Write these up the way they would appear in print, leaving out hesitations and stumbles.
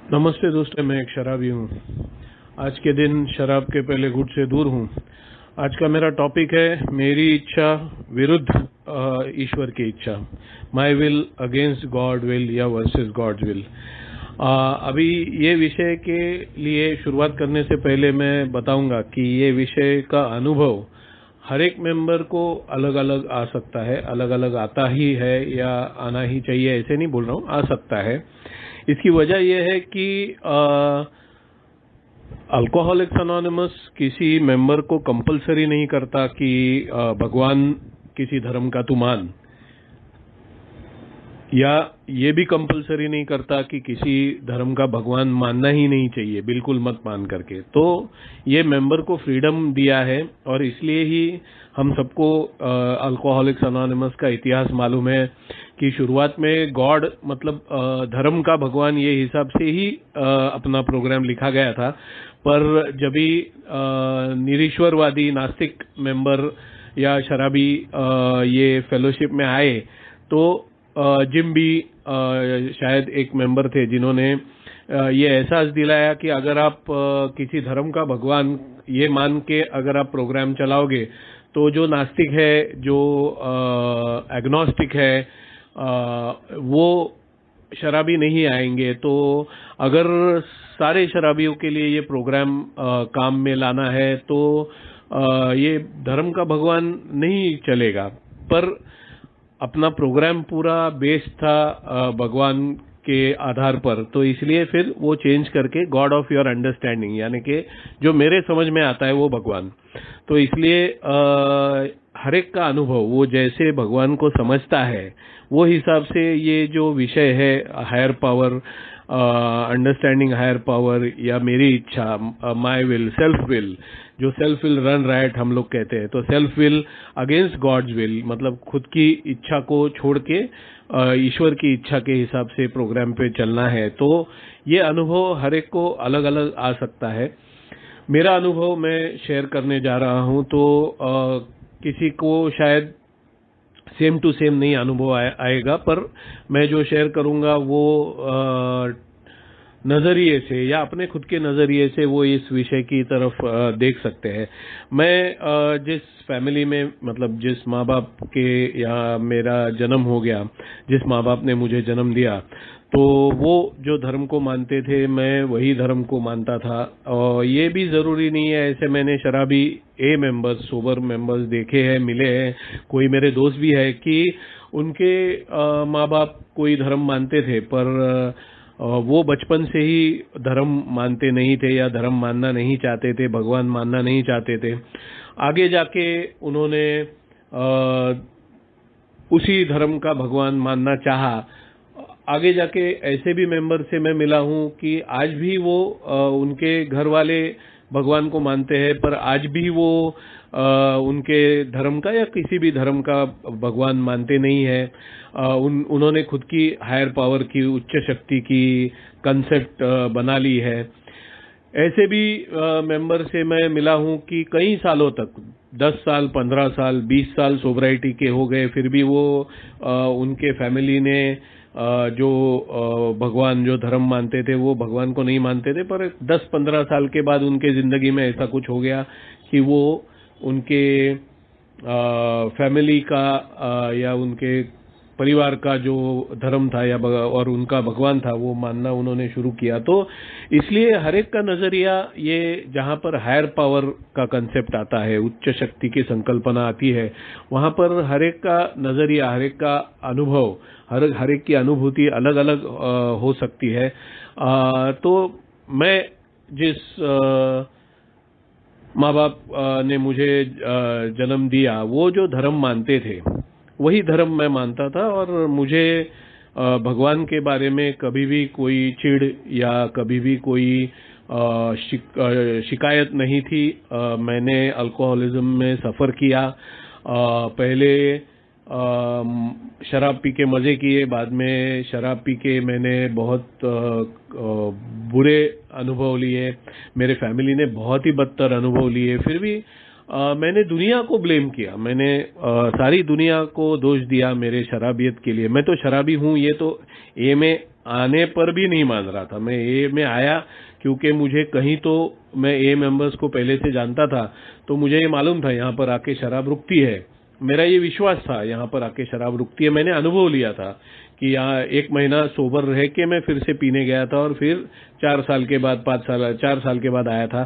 नमस्ते दोस्तों, मैं एक शराबी हूँ। आज के दिन शराब के पहले घुट से दूर हूँ। आज का मेरा टॉपिक है मेरी इच्छा विरुद्ध ईश्वर की इच्छा। My will against God will या वर्सेस गॉड विल। अभी ये विषय के लिए शुरुआत करने से पहले मैं बताऊंगा कि ये विषय का अनुभव हर एक मेंबर को अलग अलग आ सकता है, अलग अलग आता ही है या आना ही चाहिए, ऐसे नहीं बोल रहा हूँ, आ सकता है। इसकी वजह यह है कि अल्कोहलिक्स अनोनिमस किसी मेंबर को कंपलसरी नहीं करता कि भगवान किसी धर्म का तू मान, या ये भी कंपलसरी नहीं करता कि किसी धर्म का भगवान मानना ही नहीं चाहिए, बिल्कुल मत मान करके। तो ये मेंबर को फ्रीडम दिया है और इसलिए ही हम सबको अल्कोहलिक्स अनोनिमस का इतिहास मालूम है कि शुरुआत में गॉड मतलब धर्म का भगवान ये हिसाब से ही अपना प्रोग्राम लिखा गया था। पर जब भी निरीश्वरवादी नास्तिक मेंबर या शराबी ये फेलोशिप में आए तो जिम भी शायद एक मेंबर थे जिन्होंने ये एहसास दिलाया कि अगर आप किसी धर्म का भगवान ये मान के अगर आप प्रोग्राम चलाओगे तो जो नास्तिक है, जो एग्नोस्टिक है, वो शराबी नहीं आएंगे। तो अगर सारे शराबियों के लिए ये प्रोग्राम काम में लाना है तो ये धर्म का भगवान नहीं चलेगा। पर अपना प्रोग्राम पूरा बेस्ड था भगवान के आधार पर, तो इसलिए फिर वो चेंज करके गॉड ऑफ योर अंडरस्टैंडिंग, यानी कि जो मेरे समझ में आता है वो भगवान। तो इसलिए हर एक का अनुभव वो जैसे भगवान को समझता है वो हिसाब से ये जो विषय है higher power, understanding higher power या मेरी इच्छा, माय विल, सेल्फ विल, जो सेल्फ विल रन राइट हम लोग कहते हैं। तो self will against God's will मतलब खुद की इच्छा को छोड़ के ईश्वर की इच्छा के हिसाब से प्रोग्राम पे चलना है। तो ये अनुभव हर एक को अलग अलग आ सकता है। मेरा अनुभव मैं शेयर करने जा रहा हूँ तो किसी को शायद सेम टू सेम नहीं अनुभव आएगा, पर मैं जो शेयर करूँगा वो नजरिए से या अपने खुद के नजरिए से वो इस विषय की तरफ देख सकते हैं। मैं जिस फैमिली में मतलब जिस माँ बाप के यहाँ मेरा जन्म हो गया, जिस माँ बाप ने मुझे जन्म दिया, तो वो जो धर्म को मानते थे मैं वही धर्म को मानता था। और ये भी जरूरी नहीं है, ऐसे मैंने शराबी मेंबर्स, सोबर मेंबर्स देखे हैं, मिले हैं, कोई मेरे दोस्त भी है कि उनके माँ बाप कोई धर्म मानते थे पर वो बचपन से ही धर्म मानते नहीं थे या धर्म मानना नहीं चाहते थे, भगवान मानना नहीं चाहते थे। आगे जाके उन्होंने उसी धर्म का भगवान मानना चाहा। आगे जाके ऐसे भी मेंबर से मैं मिला हूं कि आज भी वो उनके घर वाले भगवान को मानते हैं पर आज भी वो उनके धर्म का या किसी भी धर्म का भगवान मानते नहीं है। उन्होंने खुद की हायर पावर की, उच्च शक्ति की कंसेप्ट बना ली है। ऐसे भी मेंबर से मैं मिला हूं कि कई सालों तक 10 साल, 15 साल, 20 साल सोब्राइटी के हो गए, फिर भी वो उनके फैमिली ने जो भगवान, जो धर्म मानते थे वो भगवान को नहीं मानते थे। पर 10-15 साल के बाद उनके जिंदगी में ऐसा कुछ हो गया कि वो उनके फैमिली का या उनके परिवार का जो धर्म था या और उनका भगवान था वो मानना उन्होंने शुरू किया। तो इसलिए हर एक का नजरिया, ये जहाँ पर हायर पावर का कंसेप्ट आता है, उच्च शक्ति की संकल्पना आती है, वहाँ पर हर एक का नजरिया, हर एक का अनुभव, हर एक की अनुभूति अलग अलग हो सकती है। तो मैं जिस माँ बाप ने मुझे जन्म दिया वो जो धर्म मानते थे वही धर्म मैं मानता था और मुझे भगवान के बारे में कभी भी कोई चिढ़ या कभी भी कोई शिकायत नहीं थी। मैंने अल्कोहलिज्म में सफ़र किया, पहले शराब पी के मज़े किए, बाद में शराब पी के मैंने बहुत बुरे अनुभव लिए, मेरे फैमिली ने बहुत ही बदतर अनुभव लिए। फिर भी मैंने दुनिया को ब्लेम किया, मैंने सारी दुनिया को दोष दिया मेरे शराबियत के लिए। मैं तो शराबी हूँ ये तो ए में आने पर भी नहीं मान रहा था। मैं ए में आया क्योंकि मुझे कहीं तो, मैं ए मेंबर्स को पहले से जानता था, तो मुझे ये मालूम था यहाँ पर आके शराब रुकती है। मेरा ये विश्वास था यहाँ पर आके शराब रुकती है। मैंने अनुभव लिया था कि यहाँ 1 महीना सोबर रह के मैं फिर से पीने गया था, और फिर 4 साल के बाद, 4 साल के बाद आया था,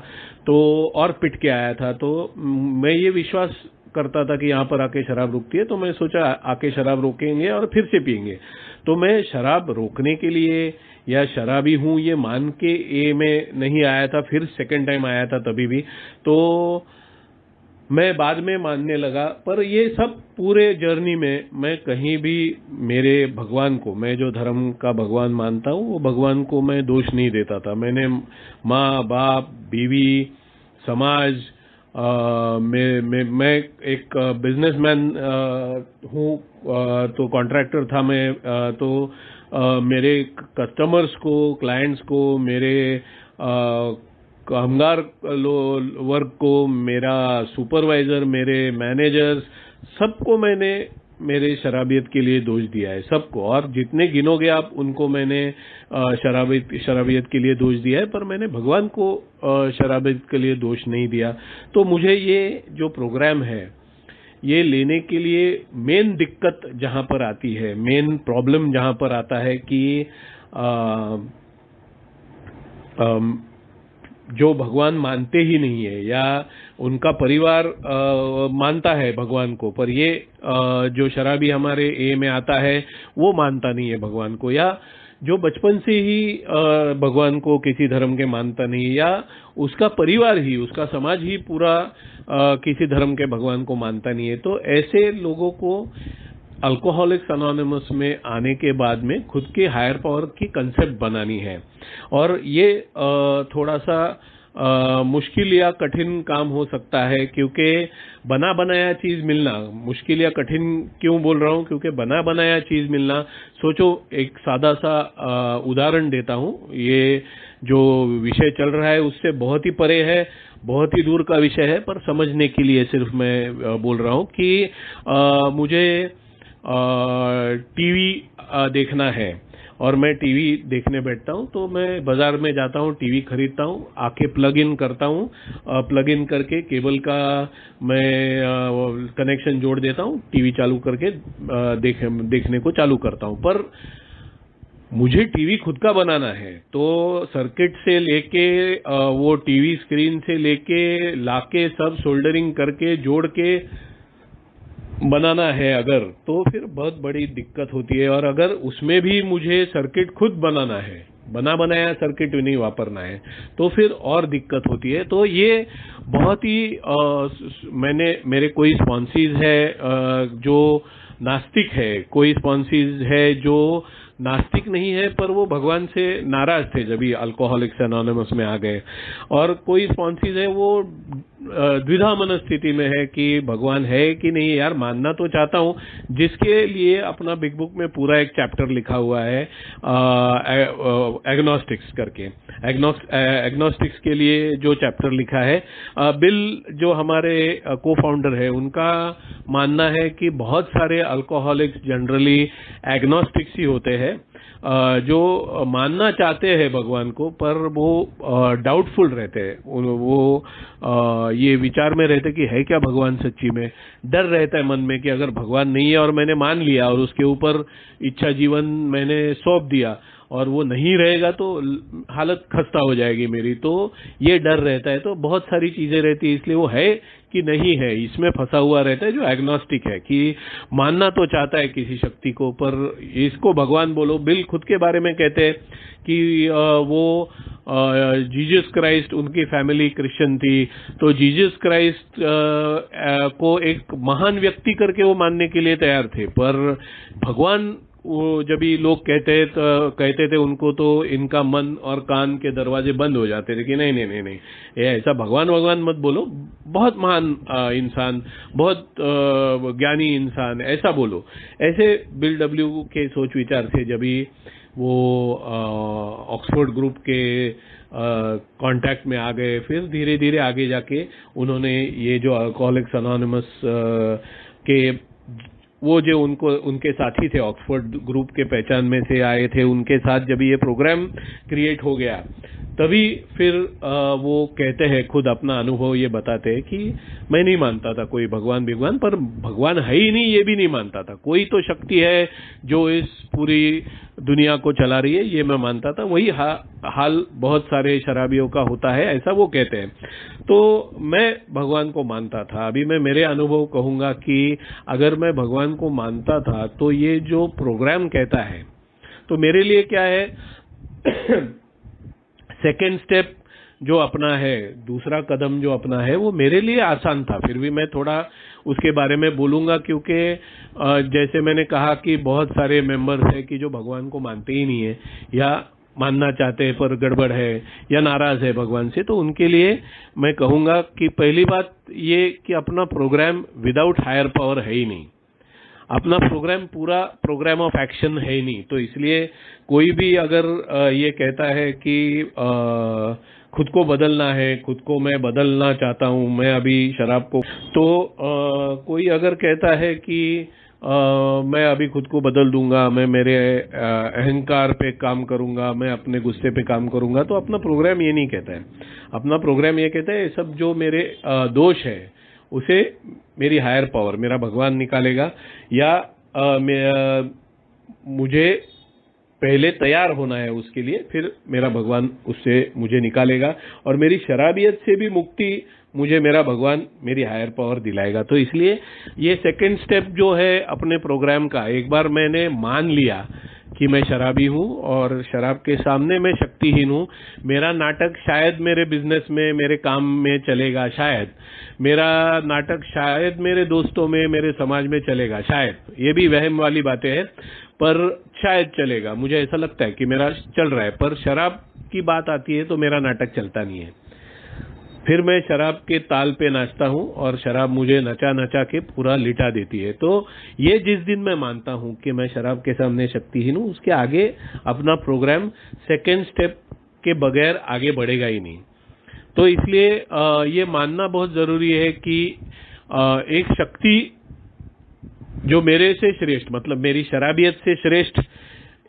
तो और पिट के आया था। तो मैं ये विश्वास करता था कि यहाँ पर आके शराब रुकती है, तो मैं सोचा आके शराब रोकेंगे और फिर से पियेंगे। तो मैं शराब रोकने के लिए या शराबी हूँ ये मान के ए में नहीं आया था, फिर सेकंड टाइम आया था तभी भी। तो मैं बाद में मानने लगा। पर ये सब पूरे जर्नी में मैं कहीं भी मेरे भगवान को, मैं जो धर्म का भगवान मानता हूँ, वो भगवान को मैं दोष नहीं देता था। मैंने माँ बाप, बीवी, समाज, मैं एक बिजनेसमैन हूँ, तो कॉन्ट्रैक्टर था मैं, तो मेरे कस्टमर्स को, क्लाइंट्स को, मेरे कामगार वर्ग को, मेरा सुपरवाइजर, मेरे मैनेजर्स, सबको मैंने मेरे शराबियत के लिए दोष दिया है, सबको। और जितने गिनोगे आप उनको मैंने शराबियत के लिए दोष दिया है, पर मैंने भगवान को शराबियत के लिए दोष नहीं दिया। तो मुझे ये जो प्रोग्राम है ये लेने के लिए मेन दिक्कत जहां पर आती है, मेन प्रॉब्लम जहां पर आता है कि जो भगवान मानते ही नहीं है, या उनका परिवार मानता है भगवान को, पर ये जो शराबी हमारे ए में आता है वो मानता नहीं है भगवान को, या जो बचपन से ही भगवान को किसी धर्म के मानता नहीं, या उसका परिवार ही, उसका समाज ही पूरा किसी धर्म के भगवान को मानता नहीं है। तो ऐसे लोगों को अल्कोहलिक्स अनोनिमस में आने के बाद में खुद के हायर पावर की कंसेप्ट बनानी है। और ये थोड़ा सा मुश्किल या कठिन काम हो सकता है, क्योंकि बना बनाया चीज मिलना मुश्किल या कठिन क्यों बोल रहा हूं, क्योंकि बना बनाया चीज मिलना, सोचो एक सादा सा उदाहरण देता हूं। ये जो विषय चल रहा है उससे बहुत ही परे है, बहुत ही दूर का विषय है, पर समझने के लिए सिर्फ मैं बोल रहा हूं कि मुझे टीवी देखना है और मैं टीवी देखने बैठता हूं, तो मैं बाजार में जाता हूं, टीवी खरीदता हूं, आके प्लग इन करता हूं, प्लग इन करके केबल का मैं कनेक्शन जोड़ देता हूं, टीवी चालू करके देखने को चालू करता हूं। पर मुझे टीवी खुद का बनाना है, तो सर्किट से लेके वो टीवी स्क्रीन से लेके लाके सब सोल्डरिंग करके जोड़ के बनाना है अगर, तो फिर बहुत बड़ी दिक्कत होती है। और अगर उसमें भी मुझे सर्किट खुद बनाना है, बना बनाया सर्किट नहीं वापरना है, तो फिर और दिक्कत होती है। तो ये बहुत ही मेरे कोई स्पॉन्सीज है जो नास्तिक है, कोई स्पॉन्सीज है जो नास्तिक नहीं है, पर वो भगवान से नाराज थे जब ये अल्कोहलिक्स एनोनिमस में आ गए। और कोई स्पॉन्सीज है वो द्विधा मनस्थिति में है कि भगवान है कि नहीं। यार मानना तो चाहता हूं, जिसके लिए अपना बिग बुक में पूरा एक चैप्टर लिखा हुआ है एग्नोस्टिक्स करके। एग्नोस्टिक्स के लिए जो चैप्टर लिखा है, बिल जो हमारे को फाउंडर है, उनका मानना है कि बहुत सारे अल्कोहलिक्स जनरली एग्नोस्टिक्स ही होते हैं, जो मानना चाहते हैं भगवान को, पर वो डाउटफुल रहते हैं, वो ये विचार में रहते कि है क्या भगवान सच्ची में। डर रहता है मन में कि अगर भगवान नहीं है और मैंने मान लिया और उसके ऊपर इच्छा जीवन मैंने सौंप दिया और वो नहीं रहेगा तो हालत खस्ता हो जाएगी मेरी, तो ये डर रहता है। तो बहुत सारी चीजें रहती है, इसलिए वो है कि नहीं है इसमें फंसा हुआ रहता है, जो एग्नोस्टिक है कि मानना तो चाहता है किसी शक्ति को, पर इसको भगवान बोलो। बिल खुद के बारे में कहते हैं कि वो जीसस क्राइस्ट, उनकी फैमिली क्रिश्चियन थी, तो जीसस क्राइस्ट को एक महान व्यक्ति करके वो मानने के लिए तैयार थे, पर भगवान वो जब भी लोग कहते थे उनको, तो इनका मन और कान के दरवाजे बंद हो जाते थे कि नहीं नहीं नहीं नहीं, ये ऐसा भगवान भगवान मत बोलो, बहुत महान इंसान, बहुत ज्ञानी इंसान, ऐसा बोलो। ऐसे बिल डब्ल्यू के सोच विचार थे जब भी वो ऑक्सफोर्ड ग्रुप के कांटेक्ट में आ गए। फिर धीरे धीरे आगे जाके उन्होंने ये जो अल्कोहलिक्स अनोनिमस के वो जो उनके साथी थे, ऑक्सफोर्ड ग्रुप के पहचान में से आए थे, उनके साथ जब ये प्रोग्राम क्रिएट हो गया, तभी फिर वो कहते हैं, खुद अपना अनुभव ये बताते हैं कि मैं नहीं मानता था कोई भगवान पर भगवान है ही नहीं, ये भी नहीं मानता था। कोई तो शक्ति है जो इस पूरी दुनिया को चला रही है, ये मैं मानता था। वही हाल बहुत सारे शराबियों का होता है, ऐसा वो कहते हैं। तो मैं भगवान को मानता था। अभी मैं मेरे अनुभव कहूंगा कि अगर मैं भगवान को मानता था तो ये जो प्रोग्राम कहता है, तो मेरे लिए क्या है सेकेंड स्टेप जो अपना है, दूसरा कदम जो अपना है, वो मेरे लिए आसान था। फिर भी मैं थोड़ा उसके बारे में बोलूंगा, क्योंकि जैसे मैंने कहा कि बहुत सारे मेंबर्स हैं कि जो भगवान को मानते ही नहीं है, या मानना चाहते हैं पर गड़बड़ है, या नाराज है भगवान से। तो उनके लिए मैं कहूंगा कि पहली बात ये कि अपना प्रोग्राम विदाउट हायर पावर है ही नहीं। अपना प्रोग्राम पूरा प्रोग्राम ऑफ एक्शन है ही नहीं। तो इसलिए कोई भी अगर ये कहता है कि खुद को बदलना है, खुद को मैं बदलना चाहता हूं, मैं अभी शराब को, तो कोई अगर कहता है कि मैं अभी खुद को बदल दूंगा, मैं मेरे अहंकार पे काम करूंगा, मैं अपने गुस्से पे काम करूंगा, तो अपना प्रोग्राम ये नहीं कहता है। अपना प्रोग्राम ये कहता है सब जो मेरे दोष है उसे मेरी हायर पावर, मेरा भगवान निकालेगा, या मुझे पहले तैयार होना है उसके लिए, फिर मेरा भगवान उससे मुझे निकालेगा, और मेरी शराबियत से भी मुक्ति मुझे मेरा भगवान, मेरी हायर पावर दिलाएगा। तो इसलिए ये सेकंड स्टेप जो है अपने प्रोग्राम का, एक बार मैंने मान लिया कि मैं शराबी हूं और शराब के सामने मैं शक्तिहीन हूं, मेरा नाटक शायद मेरे बिजनेस में, मेरे काम में चलेगा, शायद मेरा नाटक शायद मेरे दोस्तों में, मेरे समाज में चलेगा, शायद, ये भी वहम वाली बातें हैं, पर शायद चलेगा, मुझे ऐसा लगता है कि मेरा चल रहा है। पर शराब की बात आती है तो मेरा नाटक चलता नहीं है। फिर मैं शराब के ताल पे नाचता हूं और शराब मुझे नचा नचा के पूरा लिटा देती है। तो ये जिस दिन मैं मानता हूं कि मैं शराब के सामने शक्तिहीन हूं, उसके आगे अपना प्रोग्राम सेकेंड स्टेप के बगैर आगे बढ़ेगा ही नहीं। तो इसलिए ये मानना बहुत जरूरी है कि एक शक्ति जो मेरे से श्रेष्ठ, मतलब मेरी शराबियत से श्रेष्ठ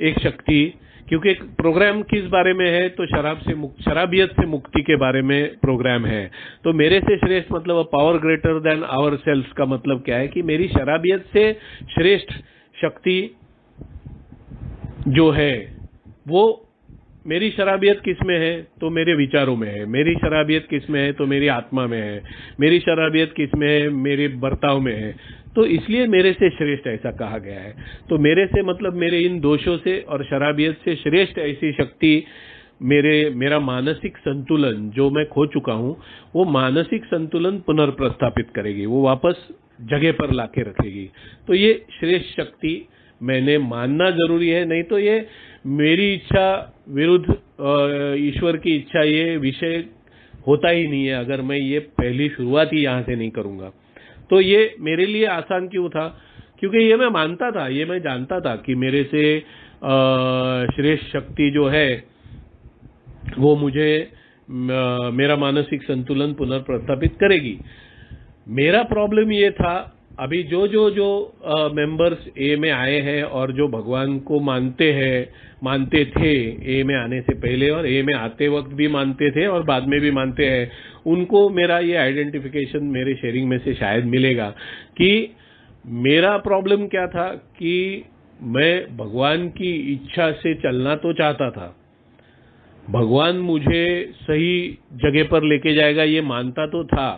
एक शक्ति, क्योंकि एक प्रोग्राम किस बारे में है, तो शराबियत से मुक्ति के बारे में प्रोग्राम है। तो मेरे से श्रेष्ठ मतलब power greater than our self का मतलब क्या है कि मेरी शराबियत से श्रेष्ठ शक्ति जो है, वो मेरी शराबियत किस में है, तो मेरे विचारों में है। मेरी शराबियत किस में है, तो मेरी आत्मा में है। मेरी शराबियत किस में है, मेरे बर्ताव में है। तो इसलिए मेरे से श्रेष्ठ ऐसा कहा गया है। तो मेरे से मतलब मेरे इन दोषों से और शराबियत से श्रेष्ठ ऐसी शक्ति मेरा मानसिक संतुलन जो मैं खो चुका हूं, वो मानसिक संतुलन पुनर्प्रस्थापित करेगी, वो वापस जगह पर लाके रखेगी। तो ये श्रेष्ठ शक्ति मैंने मानना जरूरी है, नहीं तो ये मेरी इच्छा विरुद्ध ईश्वर की इच्छा, ये विषय होता ही नहीं है अगर मैं ये पहली शुरुआत ही यहां से नहीं करूंगा। तो ये मेरे लिए आसान क्यों था, क्योंकि ये मैं मानता था, ये मैं जानता था कि मेरे से श्रेष्ठ शक्ति जो है वो मुझे मेरा मानसिक संतुलन पुनर्प्रस्थापित करेगी। मेरा प्रॉब्लम ये था, अभी जो मेंबर्स ए में आए हैं और जो भगवान को मानते थे ए में आने से पहले, और ए में आते वक्त भी मानते थे और बाद में भी मानते हैं, उनको मेरा ये आइडेंटिफिकेशन मेरे शेयरिंग में से शायद मिलेगा कि मेरा प्रॉब्लम क्या था कि मैं भगवान की इच्छा से चलना तो चाहता था, भगवान मुझे सही जगह पर लेके जाएगा ये मानता तो था,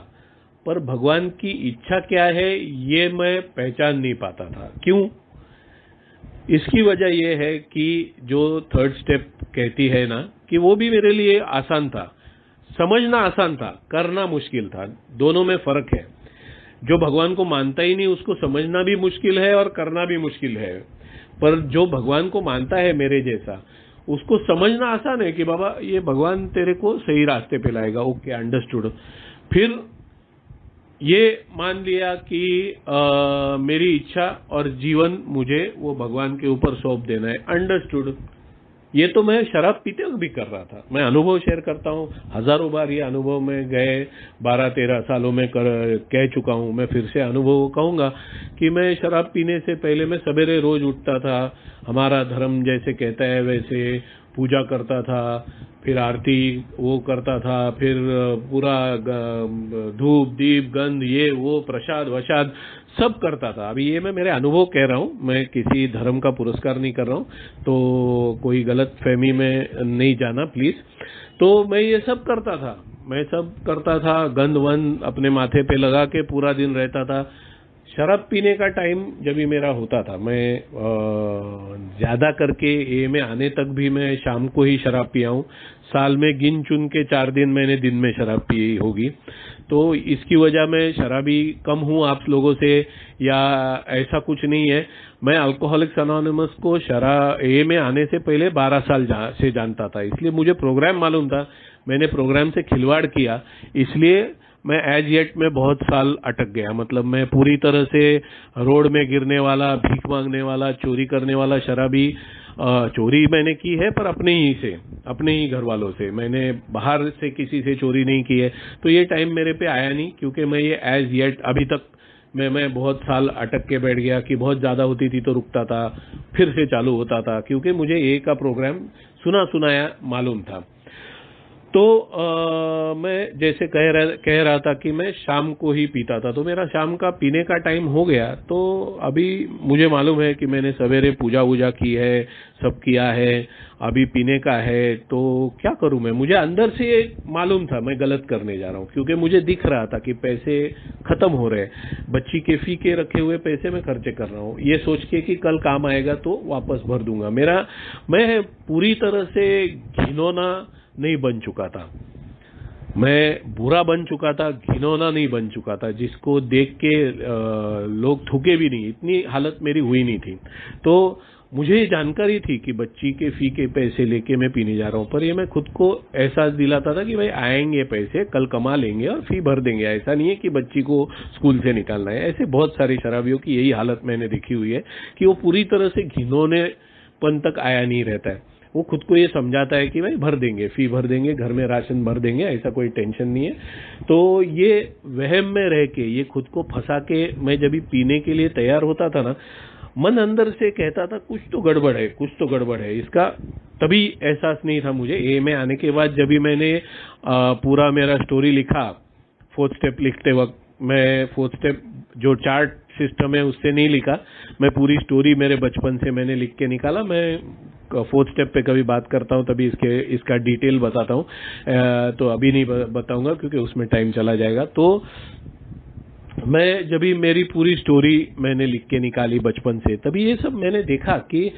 पर भगवान की इच्छा क्या है ये मैं पहचान नहीं पाता था। क्यों? इसकी वजह यह है कि जो थर्ड स्टेप कहती है ना, कि वो भी मेरे लिए आसान था, समझना आसान था, करना मुश्किल था। दोनों में फर्क है। जो भगवान को मानता ही नहीं उसको समझना भी मुश्किल है और करना भी मुश्किल है, पर जो भगवान को मानता है मेरे जैसा, उसको समझना आसान है कि बाबा ये भगवान तेरे को सही रास्ते पे लाएगा। Okay, understood. फिर ये मान लिया कि मेरी इच्छा और जीवन मुझे वो भगवान के ऊपर सौंप देना है। अंडरस्टूड, ये तो मैं शराब पीते वक्त भी कर रहा था। मैं अनुभव शेयर करता हूँ, हजारों बार ये अनुभव में गए 12-13 सालों में कह चुका हूँ। मैं फिर से अनुभव कहूँगा कि मैं शराब पीने से पहले मैं सवेरे रोज उठता था, हमारा धर्म जैसे कहता है वैसे पूजा करता था, फिर आरती वो करता था, फिर पूरा धूप दीप गंध ये वो प्रसाद वसाद सब करता था। अभी ये मैं मेरे अनुभव कह रहा हूँ, मैं किसी धर्म का पुरस्कार नहीं कर रहा हूँ, तो कोई गलत फहमी में नहीं जाना प्लीज। तो मैं ये सब करता था, मैं सब करता था, गंध वंद अपने माथे पे लगा के पूरा दिन रहता था। शराब पीने का टाइम जब भी मेरा होता था, मैं ज्यादा करके ए में आने तक भी मैं शाम को ही शराब पिया हूँ। साल में गिन चुन के 4 दिन मैंने दिन में शराब पी होगी। तो इसकी वजह मैं शराबी कम हूँ आप लोगों से या ऐसा कुछ नहीं है। मैं अल्कोहलिक्स अनोनिमस को शराब ए में आने से पहले 12 साल से जानता था, इसलिए मुझे प्रोग्राम मालूम था। मैंने प्रोग्राम से खिलवाड़ किया, इसलिए मैं एज येट में बहुत साल अटक गया। मतलब मैं पूरी तरह से रोड में गिरने वाला, भीख मांगने वाला, चोरी करने वाला शराबी। चोरी मैंने की है पर अपने ही से, अपने ही घर वालों से, मैंने बाहर से किसी से चोरी नहीं की है। तो ये टाइम मेरे पे आया नहीं, क्योंकि मैं ये एज येट अभी तक मैं बहुत साल अटक के बैठ गया कि बहुत ज्यादा होती थी तो रुकता था, फिर से चालू होता था, क्योंकि मुझे ए का प्रोग्राम सुना सुनाया मालूम था। तो मैं जैसे कह रहा था कि मैं शाम को ही पीता था, तो मेरा शाम का पीने का टाइम हो गया। तो अभी मुझे मालूम है कि मैंने सवेरे पूजा वूजा की है, सब किया है, अभी पीने का है, तो क्या करूं मैं? मुझे अंदर से मालूम था मैं गलत करने जा रहा हूं, क्योंकि मुझे दिख रहा था कि पैसे खत्म हो रहे हैं। बच्ची के फी के रखे हुए पैसे मैं खर्चे कर रहा हूं, ये सोच के कि कल काम आएगा तो वापस भर दूंगा। मैं पूरी तरह से घिनौना नहीं बन चुका था, मैं बुरा बन चुका था, घिनौना नहीं बन चुका था, जिसको देख के लोग थूके भी नहीं, इतनी हालत मेरी हुई नहीं थी। तो मुझे जानकारी थी कि बच्ची के फी के पैसे लेके मैं पीने जा रहा हूं, पर ये मैं खुद को एहसास दिलाता था कि भाई आएंगे पैसे, कल कमा लेंगे और फी भर देंगे। ऐसा नहीं है कि बच्ची को स्कूल से निकालना है। ऐसे बहुत सारे शराबियों की यही हालत मैंने देखी हुई है कि वो पूरी तरह से घिनौनेपन तक आया नहीं रहता है। वो खुद को ये समझाता है कि भाई भर देंगे, फी भर देंगे, घर में राशन भर देंगे, ऐसा कोई टेंशन नहीं है। तो ये वहम में रह के, ये खुद को फंसा के मैं जब भी पीने के लिए तैयार होता था ना, मन अंदर से कहता था कुछ तो गड़बड़ है, कुछ तो गड़बड़ है। इसका तभी एहसास नहीं था मुझे। ए में आने के बाद जब भी मैंने पूरा मेरा स्टोरी लिखा, 4th स्टेप लिखते वक्त मैं 4th स्टेप जो चार्ट सिस्टम है उससे नहीं लिखा, मैं पूरी स्टोरी मेरे बचपन से मैंने लिख के निकाला। मैं 4th स्टेप पे कभी बात करता हूँ तभी इसका डिटेल बताता हूँ, तो अभी नहीं बताऊंगा क्योंकि उसमें टाइम चला जाएगा। तो मैं जब भी मेरी पूरी स्टोरी मैंने लिख के निकाली बचपन से, तभी ये सब मैंने देखा कि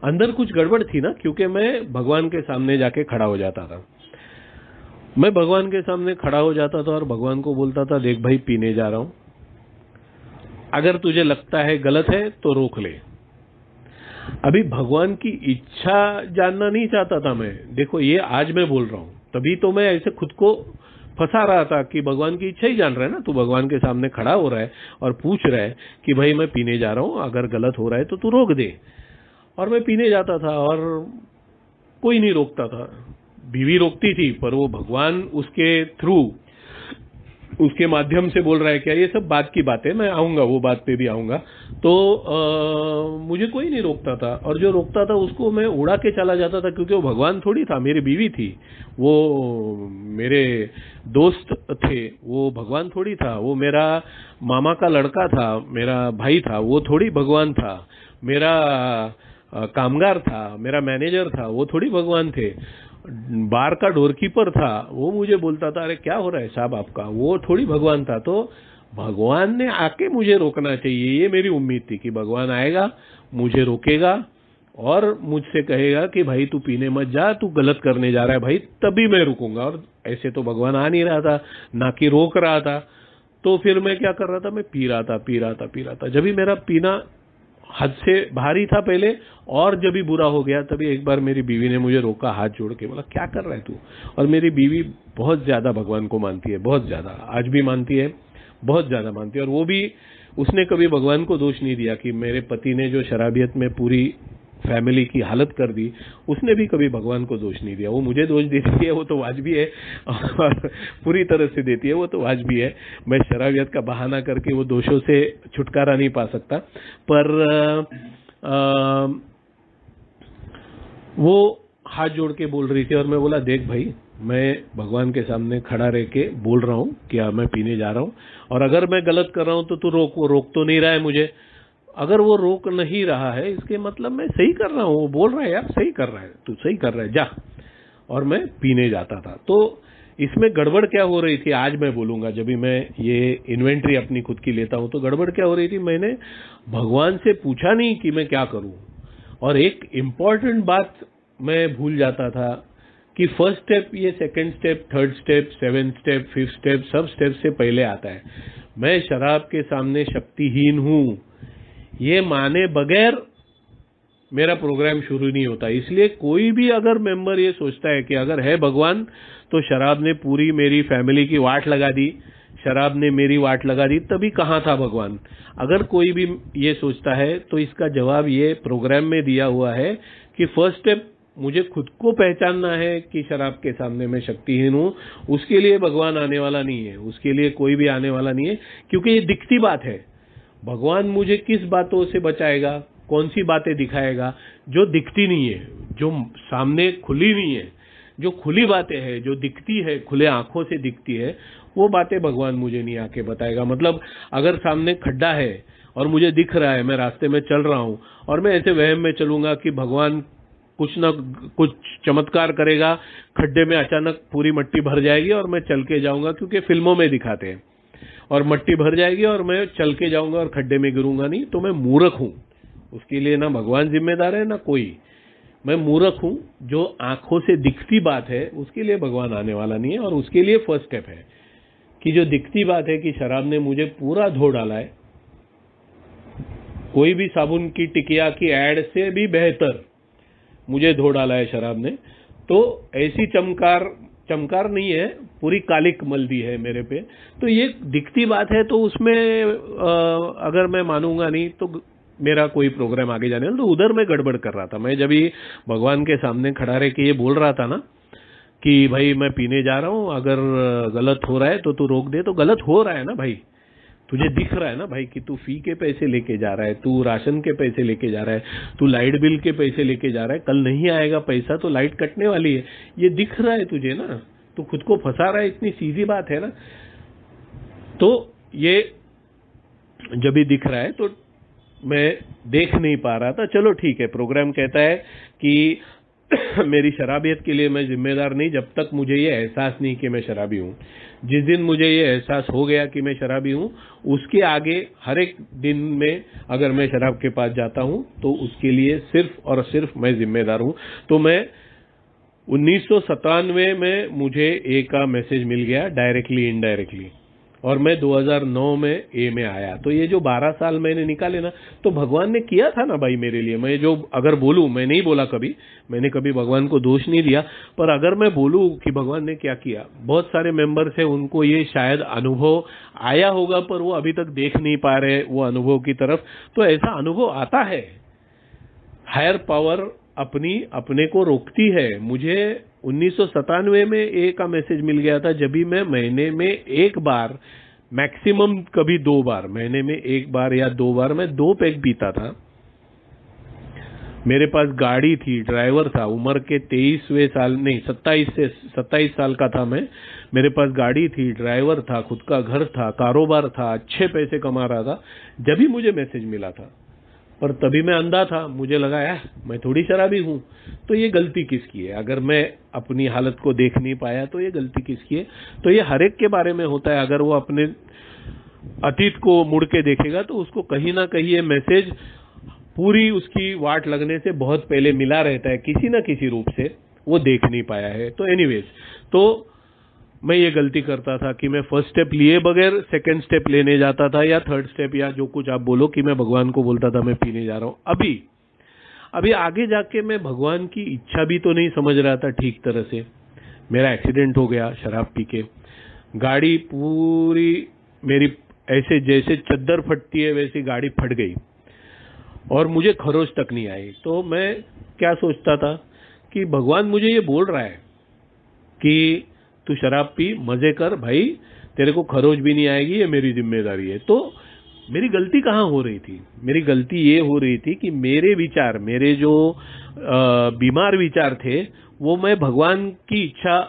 अंदर कुछ गड़बड़ थी ना, क्योंकि मैं भगवान के सामने जाके खड़ा हो जाता था। मैं भगवान के सामने खड़ा हो जाता था और भगवान को बोलता था, देख भाई पीने जा रहा हूं, अगर तुझे लगता है गलत है तो रोक ले। अभी भगवान की इच्छा जानना नहीं चाहता था मैं। देखो ये आज मैं बोल रहा हूं, तभी तो मैं ऐसे खुद को फंसा रहा था कि भगवान की इच्छा ही जान रहा है ना, तू भगवान के सामने खड़ा हो रहा है और पूछ रहा है कि भाई मैं पीने जा रहा हूं, अगर गलत हो रहा है तो तू रोक दे। और मैं पीने जाता था और कोई नहीं रोकता था। बीवी रोकती थी, पर वो भगवान उसके थ्रू, उसके माध्यम से बोल रहा है क्या, ये सब बात की बात है, मैं आऊंगा, वो बात पे भी आऊंगा। तो मुझे कोई नहीं रोकता था, और जो रोकता था उसको मैं उड़ा के चला जाता था, क्योंकि वो भगवान थोड़ी था, मेरी बीवी थी, वो मेरे दोस्त थे, वो भगवान थोड़ी था। वो मेरा मामा का लड़का था, मेरा भाई था, वो थोड़ी भगवान था। मेरा कामगार था, मेरा मैनेजर था, वो थोड़ी भगवान थे। बार का डोरकीपर था, वो मुझे बोलता था अरे क्या हो रहा है साहब आपका, वो थोड़ी भगवान था। तो भगवान ने आके मुझे रोकना चाहिए, ये मेरी उम्मीद थी कि भगवान आएगा, मुझे रोकेगा और मुझसे कहेगा कि भाई तू पीने मत जा, तू गलत करने जा रहा है भाई, तभी मैं रुकूंगा। और ऐसे तो भगवान आ नहीं रहा था, ना कि रोक रहा था। तो फिर मैं क्या कर रहा था, मैं पी रहा था। जब भी मेरा पीना हद से भारी था पहले, और जब भी बुरा हो गया, तभी एक बार मेरी बीवी ने मुझे रोका, हाथ जोड़ के बोला क्या कर रहा है तू। और मेरी बीवी बहुत ज्यादा भगवान को मानती है, बहुत ज्यादा, आज भी मानती है, बहुत ज्यादा मानती है। और वो भी, उसने कभी भगवान को दोष नहीं दिया कि मेरे पति ने जो शराबियत में पूरी फैमिली की हालत कर दी, उसने भी कभी भगवान को दोष नहीं दिया। वो मुझे दोष देती है, वो तो वाजबी है, और पूरी तरह से देती है, वो तो वाजबी है। मैं शराबियत का बहाना करके वो दोषों से छुटकारा नहीं पा सकता। पर वो हाथ जोड़ के बोल रही थी और मैं बोला, देख भाई, मैं भगवान के सामने खड़ा रह के बोल रहा हूँ कि मैं पीने जा रहा हूँ, और अगर मैं गलत कर रहा हूँ तो तू रोक। वो रोक तो नहीं रहा है मुझे। अगर वो रोक नहीं रहा है, इसके मतलब मैं सही कर रहा हूँ। वो बोल रहा है, यार सही कर रहा है, तू सही कर रहा है, जा। और मैं पीने जाता था। तो इसमें गड़बड़ क्या हो रही थी, आज मैं बोलूंगा। जब भी मैं ये इन्वेंट्री अपनी खुद की लेता हूं तो गड़बड़ क्या हो रही थी, मैंने भगवान से पूछा नहीं कि मैं क्या करूं। और एक इम्पॉर्टेंट बात मैं भूल जाता था कि फर्स्ट स्टेप, ये second step, third step, seventh step, fifth step, सब स्टेप से पहले आता है। मैं शराब के सामने शक्तिहीन हूं, ये माने बगैर मेरा प्रोग्राम शुरू नहीं होता। इसलिए कोई भी अगर मेंबर ये सोचता है कि अगर है भगवान तो शराब ने पूरी मेरी फैमिली की वाट लगा दी, शराब ने मेरी वाट लगा दी, तभी कहाँ था भगवान। अगर कोई भी ये सोचता है तो इसका जवाब ये प्रोग्राम में दिया हुआ है कि फर्स्ट स्टेप मुझे खुद को पहचानना है कि शराब के सामने मैं शक्तिहीन हूं। उसके लिए भगवान आने वाला नहीं है, उसके लिए कोई भी आने वाला नहीं है, क्योंकि ये दिखती बात है। भगवान मुझे किस बातों से बचाएगा, कौन सी बातें दिखाएगा जो दिखती नहीं है, जो सामने खुली नहीं है। जो खुली बातें हैं, जो दिखती है, खुले आंखों से दिखती है, वो बातें भगवान मुझे नहीं आके बताएगा। मतलब अगर सामने खड्डा है और मुझे दिख रहा है, मैं रास्ते में चल रहा हूं और मैं ऐसे वहम में चलूंगा कि भगवान कुछ न कुछ चमत्कार करेगा, खड्डे में अचानक पूरी मट्टी भर जाएगी और मैं चल के जाऊंगा, क्योंकि फिल्मों में दिखाते हैं, और मट्टी भर जाएगी और मैं चल के जाऊंगा और खड्डे में गिरूंगा नहीं, तो मैं मूर्ख हूं। उसके लिए ना भगवान जिम्मेदार है ना कोई, मैं मूर्ख हूं। जो आंखों से दिखती बात है उसके लिए भगवान आने वाला नहीं है। और उसके लिए फर्स्ट स्टेप है कि जो दिखती बात है कि शराब ने मुझे पूरा धो डाला है, कोई भी साबुन की टिकिया की एड से भी बेहतर मुझे धो डाला है शराब ने। तो ऐसी चमकार नहीं है, पूरी कालिक मल दी है मेरे पे। तो ये दिखती बात है, तो उसमें अगर मैं मानूंगा नहीं तो मेरा कोई प्रोग्राम आगे जाने वाला। तो उधर मैं गड़बड़ कर रहा था। मैं जब ही भगवान के सामने खड़ा रह के ये बोल रहा था ना कि भाई मैं पीने जा रहा हूं, अगर गलत हो रहा है तो तू रोक दे, तो गलत हो रहा है ना भाई, तुझे दिख रहा है ना भाई कि तू फी के पैसे लेके जा रहा है, तू राशन के पैसे लेके जा रहा है, तू लाइट बिल के पैसे लेके जा रहा है, कल नहीं आएगा पैसा तो लाइट कटने वाली है, ये दिख रहा है तुझे ना, तू खुद को फंसा रहा है, इतनी सीधी बात है ना। तो ये जब भी दिख रहा है तो मैं देख नहीं पा रहा था। चलो ठीक है, प्रोग्राम कहता है कि मेरी शराबियत के लिए मैं जिम्मेदार नहीं, जब तक मुझे ये एहसास नहीं कि मैं शराबी हूं। जिस दिन मुझे ये एहसास हो गया कि मैं शराबी हूं, उसके आगे हर एक दिन में अगर मैं शराब के पास जाता हूं तो उसके लिए सिर्फ और सिर्फ मैं जिम्मेदार हूं। तो मैं 1997 में मुझे ए का मैसेज मिल गया, डायरेक्टली इनडायरेक्टली, और मैं 2009 में ए में आया। तो ये जो 12 साल मैंने निकाले ना, तो भगवान ने किया था ना भाई मेरे लिए। मैं जो अगर बोलूं, मैं नहीं बोला कभी, मैंने कभी भगवान को दोष नहीं दिया, पर अगर मैं बोलूं कि भगवान ने क्या किया, बहुत सारे मेंबर्स हैं उनको ये शायद अनुभव आया होगा, पर वो अभी तक देख नहीं पा रहे वो अनुभव की तरफ। तो ऐसा अनुभव आता है, हायर पावर अपने को रोकती है। मुझे 1997 में ए का मैसेज मिल गया था, जब भी मैं महीने में एक बार, मैक्सिमम कभी 2 बार, महीने में 1 बार या 2 बार मैं 2 पैक पीता था। मेरे पास गाड़ी थी, ड्राइवर था, उम्र के 23वें साल नहीं 27 साल का था मैं। मेरे पास गाड़ी थी, ड्राइवर था, खुद का घर था, कारोबार था, अच्छे पैसे कमा रहा था, जब भी मुझे मैसेज मिला था। पर तभी मैं अंधा था, मुझे लगा यार मैं थोड़ी शराबी हूं, तो ये गलती किसकी है। अगर मैं अपनी हालत को देख नहीं पाया तो ये गलती किसकी है। तो ये हर एक के बारे में होता है। अगर वो अपने अतीत को मुड़ के देखेगा तो उसको कहीं ना कहीं ये मैसेज पूरी उसकी वाट लगने से बहुत पहले मिला रहता है, किसी ना किसी रूप से वो देख नहीं पाया है। तो एनीवेज, तो मैं ये गलती करता था कि मैं फर्स्ट स्टेप लिए बगैर सेकंड स्टेप लेने जाता था, या थर्ड स्टेप, या जो कुछ आप बोलो, कि मैं भगवान को बोलता था मैं पीने जा रहा हूं। अभी आगे जाके मैं भगवान की इच्छा भी तो नहीं समझ रहा था ठीक तरह से। मेरा एक्सीडेंट हो गया शराब पी के, गाड़ी पूरी मेरी ऐसे जैसे चद्दर फटती है वैसी गाड़ी फट गई, और मुझे खरोच तक नहीं आई। तो मैं क्या सोचता था कि भगवान मुझे ये बोल रहा है कि तू शराब पी, मजे कर भाई, तेरे को खरोच भी नहीं आएगी, ये मेरी जिम्मेदारी है। तो मेरी गलती कहाँ हो रही थी? मेरी गलती ये हो रही थी कि मेरे विचार, मेरे जो बीमार विचार थे, वो मैं भगवान की इच्छा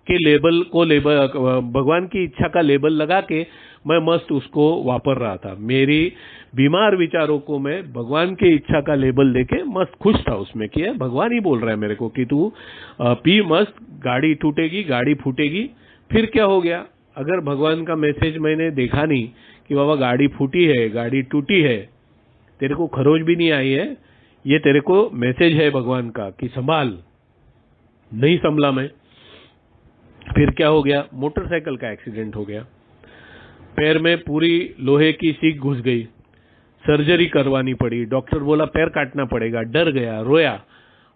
के भगवान की इच्छा का लेबल लगा के मैं मस्त उसको वापर रहा था। मेरी बीमार विचारों को मैं भगवान की इच्छा का लेबल देके मस्त खुश था उसमें कि भगवान ही बोल रहा है मेरे को कि तू पी मस्त, गाड़ी टूटेगी, गाड़ी फूटेगी। फिर क्या हो गया? अगर भगवान का मैसेज मैंने देखा नहीं कि बाबा गाड़ी फूटी है, गाड़ी टूटी है, तेरे को खरोच भी नहीं आई है, ये तेरे को मैसेज है भगवान का कि संभाल, नहीं संभला मैं। फिर क्या हो गया? मोटरसाइकिल का एक्सीडेंट हो गया, पैर में पूरी लोहे की सीख घुस गई, सर्जरी करवानी पड़ी। डॉक्टर बोला पैर काटना पड़ेगा, डर गया, रोया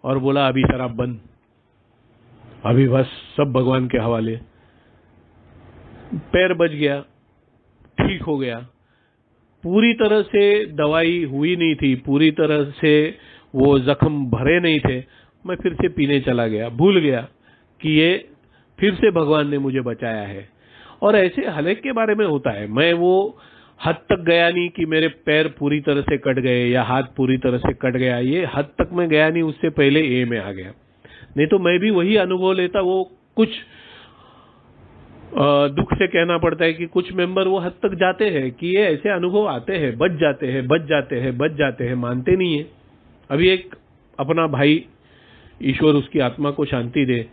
और बोला अभी शराब बंद, अभी बस सब भगवान के हवाले। पैर बच गया, ठीक हो गया। पूरी तरह से दवाई हुई नहीं थी, पूरी तरह से वो जख्म भरे नहीं थे। मैं फिर से पीने चला गया, भूल गया कि ये फिर से भगवान ने मुझे बचाया है। और ऐसे हलेक के बारे में होता है। मैं वो हद तक गया नहीं कि मेरे पैर पूरी तरह से कट गए या हाथ पूरी तरह से कट गया, ये हद तक मैं गया नहीं, उससे पहले ए में आ गया। नहीं तो मैं भी वही अनुभव लेता। वो कुछ दुख से कहना पड़ता है कि कुछ मेंबर वो हद तक जाते हैं कि ये ऐसे अनुभव आते हैं, बच जाते हैं, बच जाते हैं, बच जाते हैं, मानते नहीं है। अभी एक अपना भाई, ईश्वर उसकी आत्मा को शांति दे,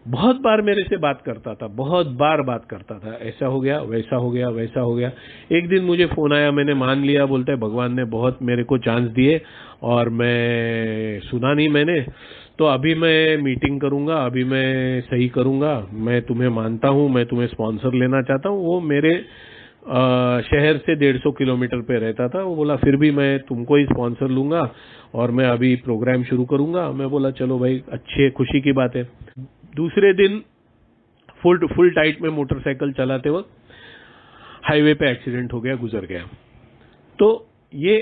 बहुत बार मेरे से बात करता था, बहुत बार बात करता था, ऐसा हो गया, वैसा हो गया, वैसा हो गया। एक दिन मुझे फोन आया, मैंने मान लिया, बोलते हैं भगवान ने बहुत मेरे को चांस दिए और मैं सुना नहीं मैंने, तो अभी मैं मीटिंग करूंगा, अभी मैं सही करूंगा, मैं तुम्हें मानता हूं, मैं तुम्हें स्पॉन्सर लेना चाहता हूं। वो मेरे शहर से 150 किलोमीटर पे रहता था। वो बोला फिर भी मैं तुमको ही स्पॉन्सर लूंगा और मैं अभी प्रोग्राम शुरू करूंगा। मैं बोला चलो भाई, अच्छी खुशी की बात है। दूसरे दिन फुल टाइट में मोटरसाइकिल चलाते वक्त हाईवे पे एक्सीडेंट हो गया, गुजर गया। तो ये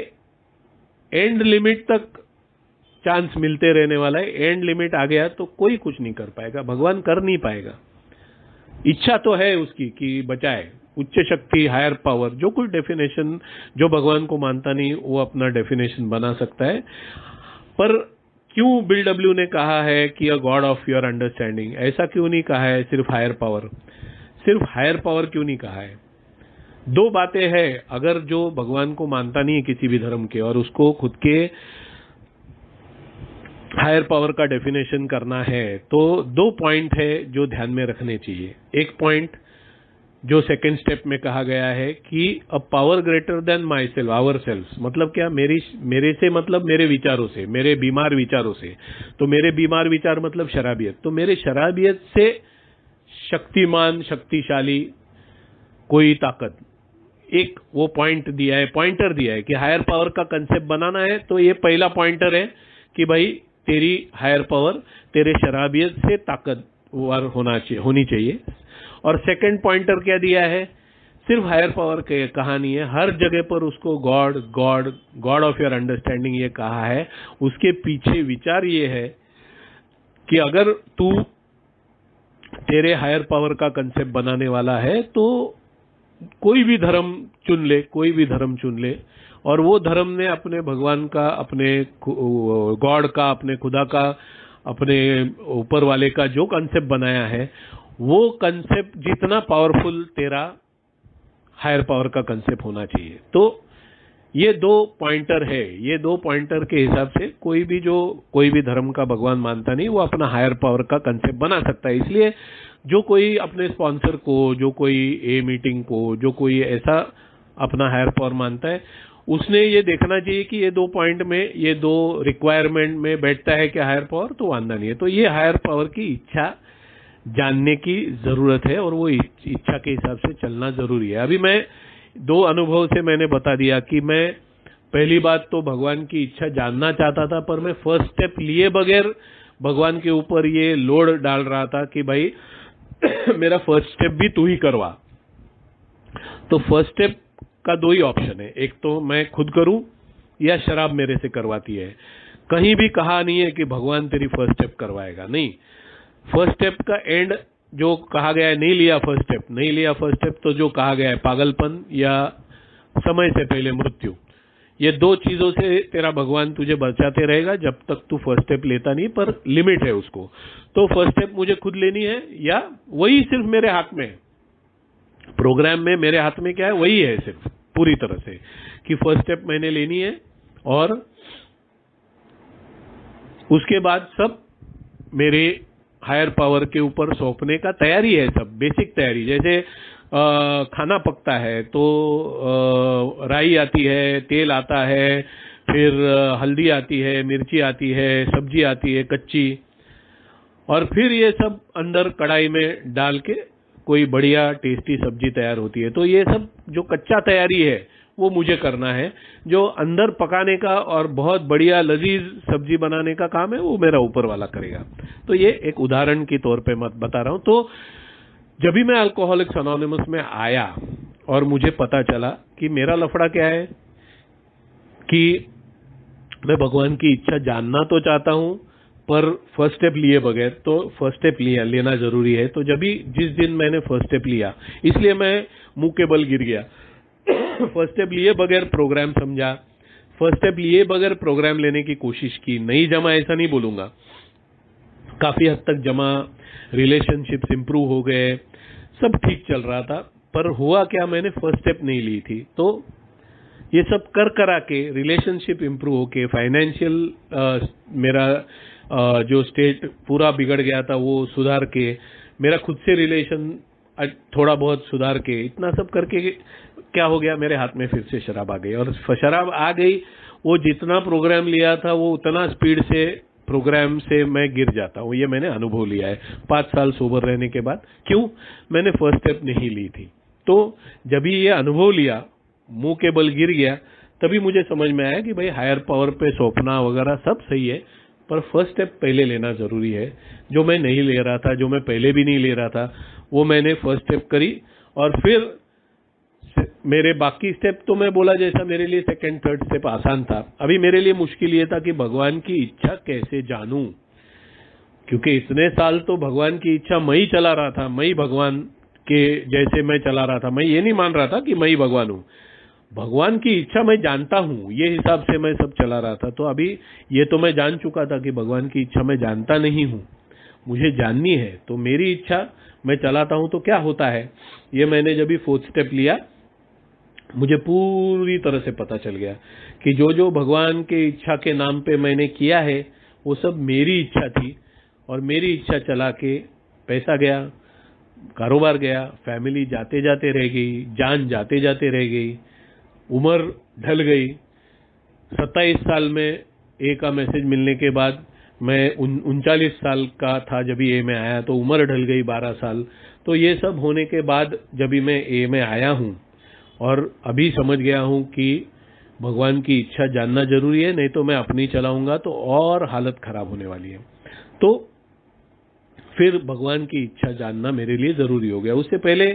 एंड लिमिट तक चांस मिलते रहने वाला है। एंड लिमिट आ गया तो कोई कुछ नहीं कर पाएगा, भगवान कर नहीं पाएगा। इच्छा तो है उसकी कि बचाए, उच्च शक्ति, हायर पावर, जो कुछ डेफिनेशन जो भगवान को मानता नहीं वो अपना डेफिनेशन बना सकता है। पर क्यों बिल डब्ल्यू ने कहा है कि अ गॉड ऑफ योर अंडरस्टैंडिंग? ऐसा क्यों नहीं कहा है सिर्फ हायर पावर? सिर्फ हायर पावर क्यों नहीं कहा है? दो बातें हैं। अगर जो भगवान को मानता नहीं है किसी भी धर्म के और उसको खुद के हायर पावर का डेफिनेशन करना है, तो दो पॉइंट है जो ध्यान में रखने चाहिए। एक पॉइंट जो सेकंड स्टेप में कहा गया है कि a power greater than my self, our self. मतलब क्या? मेरे से मतलब मेरे विचारों से, मेरे बीमार विचारों से। तो मेरे बीमार विचार मतलब शराबियत। तो मेरे शराबियत से शक्तिमान, शक्तिशाली कोई ताकत, एक वो पॉइंट दिया है, पॉइंटर दिया है कि हायर पावर का कंसेप्ट बनाना है। तो ये पहला पॉइंटर है कि भाई तेरी हायर पावर तेरे शराबियत से ताकतवर होनी चाहिए। और सेकंड पॉइंटर क्या दिया है? सिर्फ हायर पावर के कहानी है, हर जगह पर उसको God God God of your understanding ये कहा है। उसके पीछे विचार ये है कि अगर तू तेरे हायर पावर का कंसेप्ट बनाने वाला है तो कोई भी धर्म चुन ले, कोई भी धर्म चुन ले, और वो धर्म ने अपने भगवान का, अपने गॉड का, अपने खुदा का, अपने ऊपर वाले का जो कंसेप्ट बनाया है, वो कंसेप्ट जितना पावरफुल तेरा हायर पावर का कंसेप्ट होना चाहिए। तो ये दो पॉइंटर है। ये दो पॉइंटर के हिसाब से कोई भी धर्म का भगवान मानता नहीं वो अपना हायर पावर का कंसेप्ट बना सकता है। इसलिए जो कोई अपने स्पॉन्सर को, जो कोई ए मीटिंग को, जो कोई ऐसा अपना हायर पावर मानता है, उसने ये देखना चाहिए कि ये दो पॉइंट में, ये दो रिक्वायरमेंट में बैठता है क्या हायर पावर, तो वांदा नहीं है। तो ये हायर पावर की इच्छा जानने की जरूरत है और वो इच्छा के हिसाब से चलना जरूरी है। अभी मैं दो अनुभव से मैंने बता दिया कि मैं पहली बात तो भगवान की इच्छा जानना चाहता था, पर मैं फर्स्ट स्टेप लिए बगैर भगवान के ऊपर ये लोड डाल रहा था कि भाई मेरा फर्स्ट स्टेप भी तू ही करवा। तो फर्स्ट स्टेप का दो ही ऑप्शन है, एक तो मैं खुद करूं या शराब मेरे से करवाती है। कहीं भी कहा नहीं है कि भगवान तेरी फर्स्ट स्टेप करवाएगा, नहीं। फर्स्ट स्टेप का एंड जो कहा गया है, नहीं लिया फर्स्ट स्टेप, नहीं लिया फर्स्ट स्टेप, तो जो कहा गया है पागलपन या समय से पहले मृत्यु, ये दो चीजों से तेरा भगवान तुझे बचाते रहेगा जब तक तू फर्स्ट स्टेप लेता नहीं, पर लिमिट है उसको। तो फर्स्ट स्टेप मुझे खुद लेनी है, या वही सिर्फ मेरे हाथ में है, प्रोग्राम में मेरे हाथ में क्या है, वही है सिर्फ पूरी तरह से, कि फर्स्ट स्टेप मैंने लेनी है और उसके बाद सब मेरे हायर पावर के ऊपर सौंपने का तैयारी है, सब बेसिक तैयारी। जैसे खाना पकता है तो राई आती है, तेल आता है, फिर हल्दी आती है, मिर्ची आती है, सब्जी आती है कच्ची, और फिर ये सब अंदर कढ़ाई में डाल के कोई बढ़िया टेस्टी सब्जी तैयार होती है। तो ये सब जो कच्चा तैयारी है वो मुझे करना है, जो अंदर पकाने का और बहुत बढ़िया लजीज सब्जी बनाने का काम है वो मेरा ऊपर वाला करेगा। तो ये एक उदाहरण के तौर पे मैं बता रहा हूं। तो जब भी मैं अल्कोहलिक्स अनोनिमस में आया और मुझे पता चला कि मेरा लफड़ा क्या है, कि मैं भगवान की इच्छा जानना तो चाहता हूं पर फर्स्ट स्टेप लिए बगैर, तो फर्स्ट स्टेप लेना जरूरी है। तो जब भी जिस दिन मैंने फर्स्ट स्टेप लिया, इसलिए मैं मुंह के बल गिर गया। फर्स्ट स्टेप लिए बगैर प्रोग्राम समझा, फर्स्ट स्टेप लिए बगैर प्रोग्राम लेने की कोशिश की, नहीं जमा ऐसा नहीं बोलूंगा, काफी हद तक जमा, रिलेशनशिप्स इंप्रूव हो गए, सब ठीक चल रहा था। पर हुआ क्या, मैंने फर्स्ट स्टेप नहीं ली थी। तो ये सब कर करा के रिलेशनशिप इंप्रूव होके, फाइनेंशियल मेरा जो स्टेट पूरा बिगड़ गया था वो सुधार के, मेरा खुद से रिलेशन थोड़ा बहुत सुधार के, इतना सब करके क्या हो गया, मेरे हाथ में फिर से शराब आ गई। और शराब आ गई, वो जितना प्रोग्राम लिया था वो उतना स्पीड से प्रोग्राम से मैं गिर जाता हूँ। ये मैंने अनुभव लिया है 5 साल सोबर रहने के बाद। क्यों? मैंने फर्स्ट स्टेप नहीं ली थी। तो जब ये अनुभव लिया, मुंह के बल गिर गया, तभी मुझे समझ में आया कि भाई हायर पावर पे सौंपना वगैरह सब सही है, पर फर्स्ट स्टेप पहले लेना जरूरी है। जो मैं नहीं ले रहा था, जो मैं पहले भी नहीं ले रहा था, वो मैंने फर्स्ट स्टेप करी। और फिर मेरे बाकी स्टेप तो मैं बोला जैसा मेरे लिए सेकंड थर्ड स्टेप आसान था। अभी मेरे लिए मुश्किल ये था कि भगवान की इच्छा कैसे जानूं, क्योंकि इतने साल तो भगवान की इच्छा मैं ही चला रहा था, मैं ही भगवान के जैसे मैं चला रहा था। मैं ये नहीं मान रहा था कि मैं ही भगवान हूं, भगवान की इच्छा मैं जानता हूं, ये हिसाब से मैं सब चला रहा था। तो अभी ये तो मैं जान चुका था कि भगवान की इच्छा मैं जानता नहीं हूं, मुझे जाननी है। तो मेरी इच्छा मैं चलाता हूं तो क्या होता है, ये मैंने जब भी फोर्थ स्टेप लिया, मुझे पूरी तरह से पता चल गया कि जो जो भगवान के इच्छा के नाम पे मैंने किया है वो सब मेरी इच्छा थी। और मेरी इच्छा चला के पैसा गया, कारोबार गया, फैमिली जाते जाते रह गई, जान जाते जाते रह गई, उम्र ढल गई। 27 साल में ए का मैसेज मिलने के बाद मैं 39 साल का था जब ए में आया, तो उम्र ढल गई 12 साल। तो ये सब होने के बाद जब भी मैं ए में आया हूं और अभी समझ गया हूं कि भगवान की इच्छा जानना जरूरी है, नहीं तो मैं अपनी चलाऊंगा तो और हालत खराब होने वाली है। तो फिर भगवान की इच्छा जानना मेरे लिए जरूरी हो गया। उससे पहले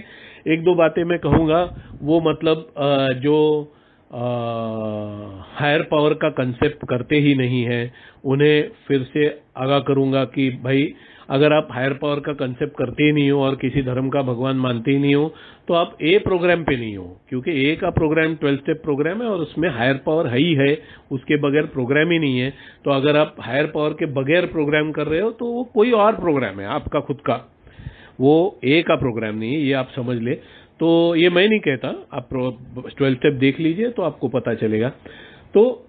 एक दो बातें मैं कहूंगा, वो मतलब जो हायर पावर का कंसेप्ट करते ही नहीं है उन्हें फिर से आगाह करूंगा कि भाई अगर आप हायर पावर का कंसेप्ट करते ही नहीं हो और किसी धर्म का भगवान मानते ही नहीं हो तो आप ए प्रोग्राम पे नहीं हो, क्योंकि ए का प्रोग्राम 12 स्टेप प्रोग्राम है और उसमें हायर पावर है ही है, उसके बगैर प्रोग्राम ही नहीं है। तो अगर आप हायर पावर के बगैर प्रोग्राम कर रहे हो तो वो कोई और प्रोग्राम है आपका खुद का, वो ए का प्रोग्राम नहीं है, ये आप समझ ले। तो ये मैं नहीं कहता, आप 12 स्टेप देख लीजिए तो आपको पता चलेगा। तो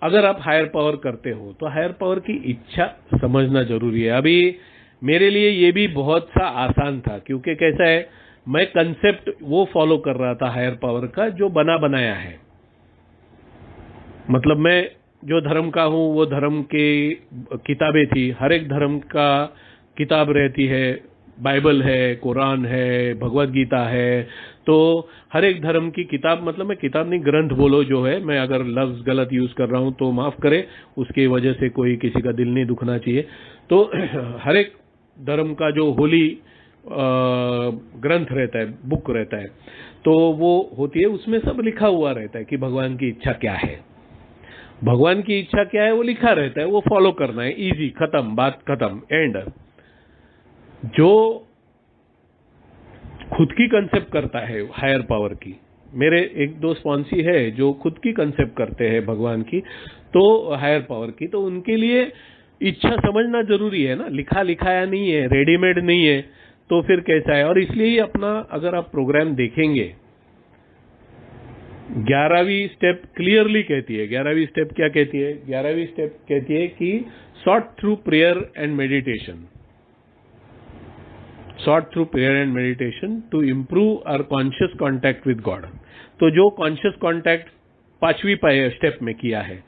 अगर आप हायर पावर करते हो तो हायर पावर की इच्छा समझना जरूरी है। अभी मेरे लिए ये भी बहुत सा आसान था, क्योंकि कैसा है, मैं कंसेप्ट वो फॉलो कर रहा था हायर पावर का जो बना बनाया है। मतलब मैं जो धर्म का हूं वो धर्म के किताबें थी, हर एक धर्म का किताब रहती है, बाइबल है, कुरान है, भगवत गीता है। तो हर एक धर्म की किताब, मतलब मैं किताब नहीं ग्रंथ बोलो जो है, मैं अगर लफ्ज गलत यूज कर रहा हूं तो माफ करें, उसकी वजह से कोई किसी का दिल नहीं दुखना चाहिए। तो हर एक धर्म का जो होली ग्रंथ रहता है, बुक रहता है, तो वो होती है, उसमें सब लिखा हुआ रहता है कि भगवान की इच्छा क्या है। भगवान की इच्छा क्या है वो लिखा रहता है, वो फॉलो करना है, इजी, खत्म, बात खत्म, एंड। जो खुद की कंसेप्ट करता है हायर पावर की, मेरे एक दो स्पॉन्सी है जो खुद की कंसेप्ट करते हैं भगवान की, तो हायर पावर की, तो उनके लिए इच्छा समझना जरूरी है ना, लिखा लिखाया नहीं है, रेडीमेड नहीं है, तो फिर कैसा है। और इसलिए ही अपना अगर आप प्रोग्राम देखेंगे, 11वीं स्टेप क्लियरली कहती है, 11वीं स्टेप क्या कहती है, 11वीं स्टेप कहती है कि sought through prayer and meditation, sought through prayer and meditation to improve our conscious contact with God. तो जो कॉन्शियस कॉन्टैक्ट 5वीं स्टेप में किया है,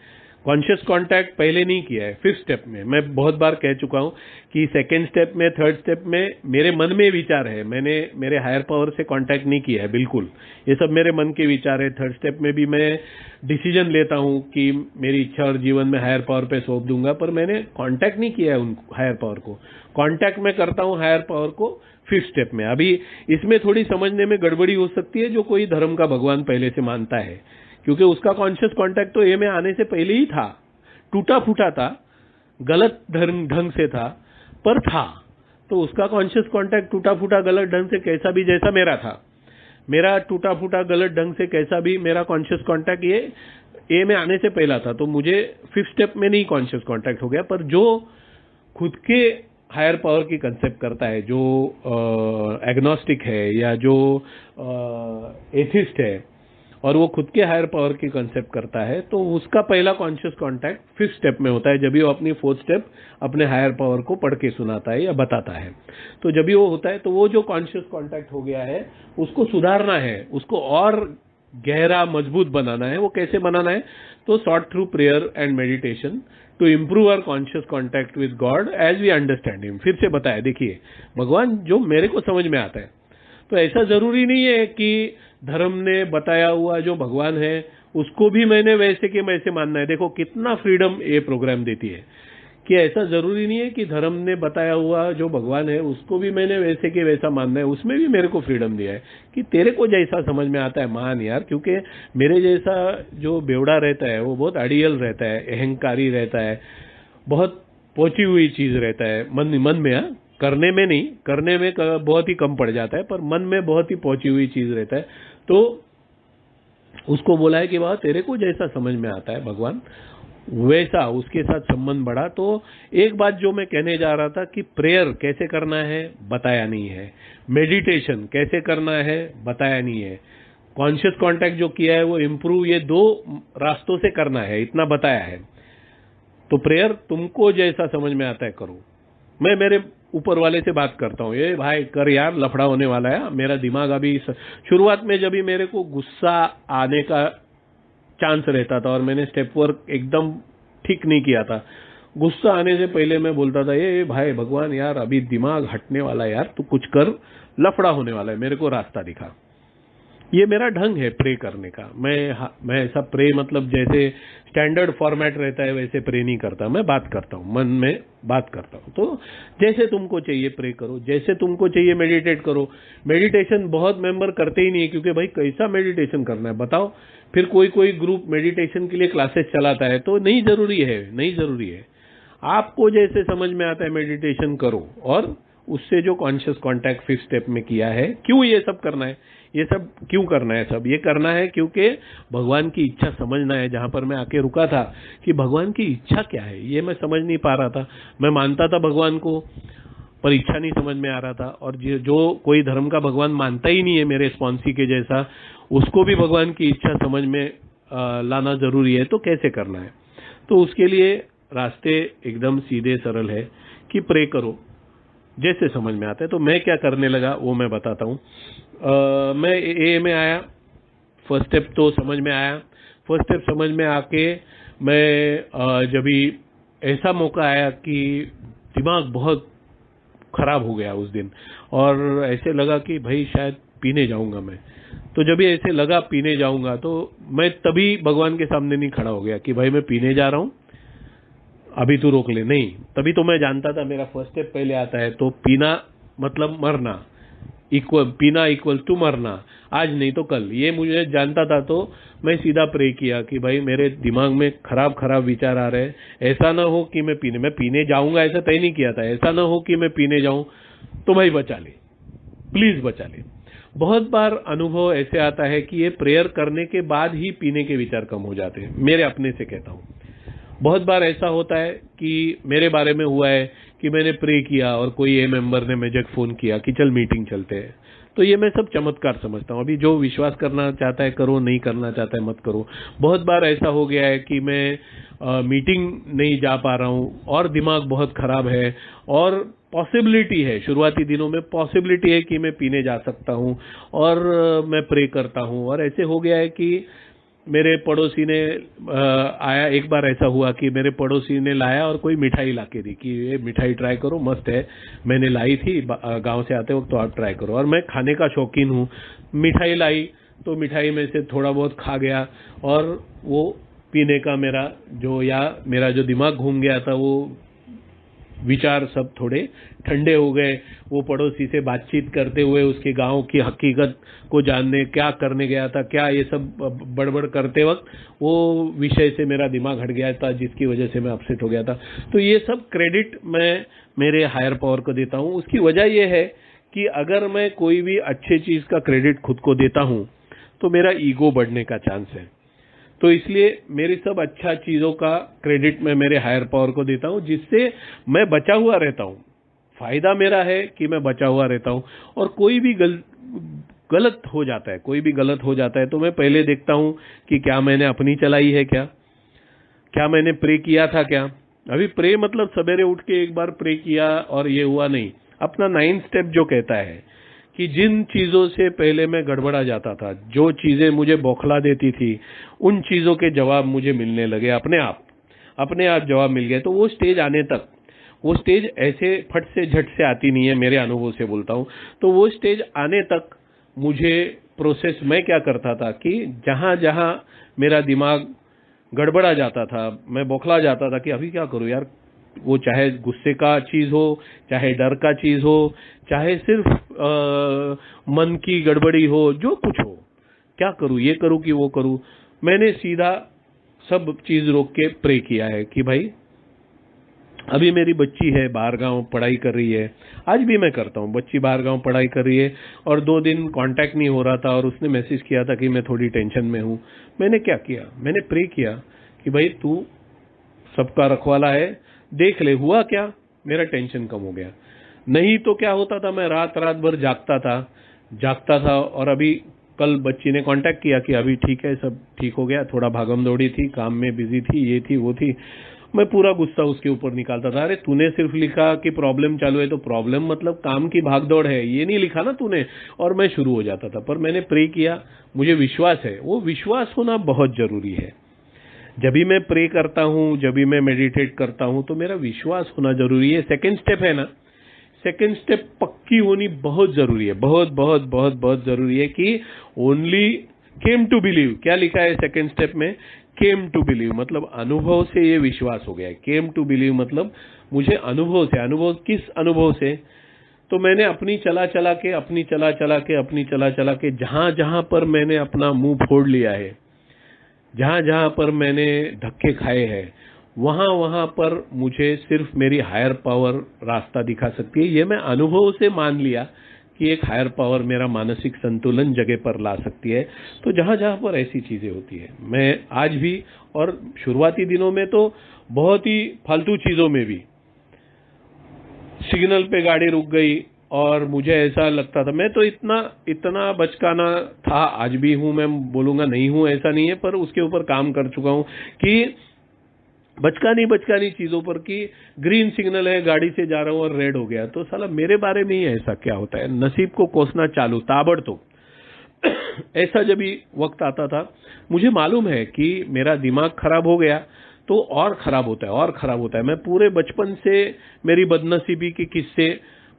कॉन्शियस कॉन्टैक्ट पहले नहीं किया है 5th स्टेप में। मैं बहुत बार कह चुका हूं कि 2nd स्टेप में, 3rd स्टेप में मेरे मन में विचार है, मैंने मेरे हायर पावर से कांटेक्ट नहीं किया है, बिल्कुल ये सब मेरे मन के विचार है। 3rd स्टेप में भी मैं डिसीजन लेता हूं कि मेरी इच्छा और जीवन में हायर पावर पे सौंप दूंगा, पर मैंने कांटेक्ट नहीं किया है उन हायर पावर को। कांटेक्ट में करता हूं हायर पावर को 5th स्टेप में। अभी इसमें थोड़ी समझने में गड़बड़ी हो सकती है जो कोई धर्म का भगवान पहले से मानता है, क्योंकि उसका कॉन्शियस कांटेक्ट तो ये में आने से पहले ही था, टूटा फूटा था, गलत ढंग से था, पर था। तो उसका कॉन्शियस कांटेक्ट टूटा फूटा गलत ढंग से कैसा भी, जैसा मेरा था, मेरा टूटा फूटा गलत ढंग से कैसा भी मेरा कॉन्शियस कांटेक्ट ये में आने से पहला था, तो मुझे 5th स्टेप में नहीं कॉन्शियस कांटेक्ट हो गया। पर जो खुद के हायर पावर की कंसेप्ट करता है, जो एग्नोस्टिक है या जो एथिस्ट है, और वो खुद के हायर पावर की कंसेप्ट करता है, तो उसका पहला कॉन्शियस कांटेक्ट 5th स्टेप में होता है, जब भी वो अपनी 4th स्टेप अपने हायर पावर को पढ़ के सुनाता है या बताता है। तो जब भी वो होता है, तो वो जो कॉन्शियस कांटेक्ट हो गया है उसको सुधारना है, उसको और गहरा मजबूत बनाना है। वो कैसे बनाना है, तो sought through prayer and meditation to improve our conscious contact with God as we understand him. फिर से बताया, देखिए भगवान जो मेरे को समझ में आता है, तो ऐसा जरूरी नहीं है कि धर्म ने बताया हुआ जो भगवान है उसको भी मैंने वैसे के वैसे मानना है। देखो कितना फ्रीडम ये प्रोग्राम देती है कि ऐसा जरूरी नहीं है कि धर्म ने बताया हुआ जो भगवान है उसको भी मैंने वैसे के वैसा मानना है। उसमें भी मेरे को फ्रीडम दिया है कि तेरे को जैसा समझ में आता है मान यार, क्योंकि मेरे जैसा जो बेवड़ा रहता है वो बहुत अड़ियल रहता है, अहंकारी रहता है, बहुत पहुंची हुई चीज रहता है मन में, करने में नहीं, करने में बहुत ही कम पड़ जाता है, पर मन में बहुत ही पहुंची हुई चीज रहता है। तो उसको बोला है कि बाबा तेरे को जैसा समझ में आता है भगवान वैसा, उसके साथ संबंध बढ़ा। तो एक बात जो मैं कहने जा रहा था कि प्रेयर कैसे करना है बताया नहीं है, मेडिटेशन कैसे करना है बताया नहीं है, कॉन्शियस कांटेक्ट जो किया है वो इम्प्रूव, ये 2 रास्तों से करना है, इतना बताया है। तो प्रेयर तुमको जैसा समझ में आता है करो। मैं मेरे ऊपर वाले से बात करता हूँ, ये भाई कर यार, लफड़ा होने वाला है। मेरा दिमाग अभी शुरुआत में जब भी मेरे को गुस्सा आने का चांस रहता था और मैंने स्टेप वर्क एकदम ठीक नहीं किया था, गुस्सा आने से पहले मैं बोलता था ये भाई भगवान यार अभी दिमाग हटने वाला है यार, तू कुछ कर, लफड़ा होने वाला है, मेरे को रास्ता दिखा। ये मेरा ढंग है प्रे करने का। मैं ऐसा प्रे मतलब जैसे स्टैंडर्ड फॉर्मेट रहता है वैसे प्रे नहीं करता, मैं बात करता हूँ, मन में बात करता हूँ। तो जैसे तुमको चाहिए प्रे करो, जैसे तुमको चाहिए मेडिटेट करो। मेडिटेशन बहुत मेंबर करते ही नहीं है, क्योंकि भाई कैसा मेडिटेशन करना है बताओ। फिर कोई ग्रुप मेडिटेशन के लिए क्लासेस चलाता है, तो नहीं जरूरी है। आपको जैसे समझ में आता है मेडिटेशन करो, और उससे जो कॉन्शियस कांटेक्ट 5th स्टेप में किया है, क्यों ये सब करना है, ये सब क्यों करना है, सब ये करना है क्योंकि भगवान की इच्छा समझना है। जहां पर मैं आके रुका था कि भगवान की इच्छा क्या है ये मैं समझ नहीं पा रहा था। मैं मानता था भगवान को, पर इच्छा नहीं समझ में आ रहा था। और जो कोई धर्म का भगवान मानता ही नहीं है मेरे स्पॉन्सी के जैसा, उसको भी भगवान की इच्छा समझ में लाना जरूरी है। तो कैसे करना है, तो उसके लिए रास्ते एकदम सीधे सरल है कि प्रे करो जैसे समझ में आता है। तो मैं क्या करने लगा वो मैं बताता हूँ। मैं ए में आया, 1st स्टेप तो समझ में आया। 1st स्टेप समझ में आके मैं जब भी ऐसा मौका आया कि दिमाग बहुत खराब हो गया उस दिन, और ऐसे लगा कि भाई शायद पीने जाऊंगा मैं। तो जब भी ऐसे लगा पीने जाऊंगा, तो मैं तभी भगवान के सामने नहीं खड़ा हो गया कि भाई मैं पीने जा रहा हूं, अभी तू रोक ले, नहीं। तभी तो मैं जानता था मेरा 1st स्टेप पहले आता है, तो पीना मतलब मरना, पीना इक्वल टू मरना, आज नहीं तो कल, ये मुझे जानता था। तो मैं सीधा प्रे किया कि भाई मेरे दिमाग में खराब खराब विचार आ रहे हैं, ऐसा ना हो कि मैं पीने जाऊंगा, ऐसा तय नहीं किया था, ऐसा ना हो कि मैं पीने जाऊं, तो भाई बचा ले, प्लीज बचा ले। बहुत बार अनुभव ऐसे आता है कि ये प्रेयर करने के बाद ही पीने के विचार कम हो जाते हैं, मेरे अपने से कहता हूं। बहुत बार ऐसा होता है कि मेरे बारे में हुआ है कि मैंने प्रे किया और कोई ए मेंबर ने मुझे फोन किया कि चल मीटिंग चलते हैं, तो ये मैं सब चमत्कार समझता हूँ। अभी जो विश्वास करना चाहता है करो, नहीं करना चाहता है मत करो। बहुत बार ऐसा हो गया है कि मैं मीटिंग नहीं जा पा रहा हूँ और दिमाग बहुत खराब है, और पॉसिबिलिटी है, शुरुआती दिनों में पॉसिबिलिटी है कि मैं पीने जा सकता हूँ, और मैं प्रे करता हूँ। और ऐसे हो गया है कि मेरे पड़ोसी ने आया, एक बार ऐसा हुआ कि मेरे पड़ोसी ने लाया और कोई मिठाई ला के दी कि ये मिठाई ट्राई करो, मस्त है, मैंने लाई थी गांव से आते वक्त, तो आप ट्राई करो। और मैं खाने का शौकीन हूँ, मिठाई लाई तो मिठाई में से थोड़ा बहुत खा गया, और वो पीने का मेरा जो दिमाग घूम गया था, वो विचार सब थोड़े ठंडे हो गए। वो पड़ोसी से बातचीत करते हुए उसके गांव की हकीकत को जानने, क्या करने गया था, क्या ये सब बड़बड़ करते वक्त वो विषय से मेरा दिमाग हट गया था, जिसकी वजह से मैं अपसेट हो गया था। तो ये सब क्रेडिट मैं मेरे हायर पावर को देता हूँ। उसकी वजह यह है कि अगर मैं कोई भी अच्छे चीज का क्रेडिट खुद को देता हूँ तो मेरा ईगो बढ़ने का चांस है। तो इसलिए मेरी सब अच्छा चीजों का क्रेडिट मैं मेरे हायर पावर को देता हूं, जिससे मैं बचा हुआ रहता हूं। फायदा मेरा है कि मैं बचा हुआ रहता हूं। और कोई भी गलत हो जाता है, कोई भी गलत हो जाता है, तो मैं पहले देखता हूं कि क्या मैंने अपनी चलाई है, क्या मैंने प्रे किया था क्या। अभी प्रे मतलब सवेरे उठ के एक बार प्रे किया और ये हुआ नहीं। अपना 9 स्टेप जो कहता है कि जिन चीजों से पहले मैं गड़बड़ा जाता था, जो चीजें मुझे बौखला देती थी, उन चीजों के जवाब मुझे मिलने लगे अपने आप जवाब मिल गए। तो वो स्टेज आने तक, वो स्टेज ऐसे फट से झट से आती नहीं है, मेरे अनुभव से बोलता हूं। तो वो स्टेज आने तक मुझे प्रोसेस, मैं क्या करता था कि जहां जहां मेरा दिमाग गड़बड़ा जाता था, मैं बौखला जाता था कि अभी क्या करूं यार, वो चाहे गुस्से का चीज हो, चाहे डर का चीज हो, चाहे सिर्फ मन की गड़बड़ी हो, जो कुछ हो, क्या करूं, ये करूं कि वो करूं। मैंने सीधा सब चीज रोक के प्रे किया है कि भाई अभी मेरी बच्ची है, बाहर गांव पढ़ाई कर रही है। आज भी मैं करता हूं, बच्ची बाहर गांव पढ़ाई कर रही है और 2 दिन कांटेक्ट नहीं हो रहा था, और उसने मैसेज किया था कि मैं थोड़ी टेंशन में हूं। मैंने क्या किया, मैंने प्रे किया कि भाई तू सबका रखवाला है, देख ले हुआ क्या, मेरा टेंशन कम हो गया। नहीं तो क्या होता था, मैं रात भर जागता था। और अभी कल बच्ची ने कांटेक्ट किया कि अभी ठीक है, सब ठीक हो गया, थोड़ा भागम दौड़ी थी, काम में बिजी थी, ये थी वो थी। मैं पूरा गुस्सा उसके ऊपर निकालता था, अरे तूने सिर्फ लिखा कि प्रॉब्लम चालू है, तो प्रॉब्लम मतलब काम की भागदौड़ है, ये नहीं लिखा ना तूने। और मैं शुरू हो जाता था। पर मैंने प्रे किया, मुझे विश्वास है, वो विश्वास होना बहुत जरूरी है। जब भी मैं प्रे करता हूं, जब भी मैं मेडिटेट करता हूं, तो मेरा विश्वास होना जरूरी है। सेकंड स्टेप है ना, सेकंड स्टेप पक्की होनी बहुत जरूरी है, बहुत बहुत बहुत बहुत जरूरी है कि ओनली केम टू बिलीव। क्या लिखा है सेकंड स्टेप में, केम टू बिलीव, मतलब अनुभव से ये विश्वास हो गया है। केम टू बिलीव मतलब मुझे अनुभव से, अनुभव किस अनुभव से, तो मैंने अपनी चला चला के जहां जहां पर मैंने अपना मुंह फोड़ लिया है, जहां जहां पर मैंने धक्के खाए हैं, वहां पर मुझे सिर्फ मेरी हायर पावर रास्ता दिखा सकती है। ये मैं अनुभव से मान लिया कि एक हायर पावर मेरा मानसिक संतुलन जगह पर ला सकती है। तो जहां जहां पर ऐसी चीजें होती है, मैं आज भी, और शुरुआती दिनों में तो बहुत ही फालतू चीजों में भी, सिग्नल पे गाड़ी रुक गई और मुझे ऐसा लगता था, मैं तो इतना बचकाना था, आज भी हूं, मैं बोलूंगा नहीं हूं ऐसा नहीं है, पर उसके ऊपर काम कर चुका हूं कि बचकानी चीजों पर, कि ग्रीन सिग्नल है, गाड़ी से जा रहा हूं और रेड हो गया, तो साला मेरे बारे में ही ऐसा क्या होता है, नसीब को कोसना चालू ताबड़तोड़। ऐसा जब भी वक्त आता था, मुझे मालूम है कि मेरा दिमाग खराब हो गया तो और खराब होता है। मैं पूरे बचपन से मेरी बदनसीबी के किस्से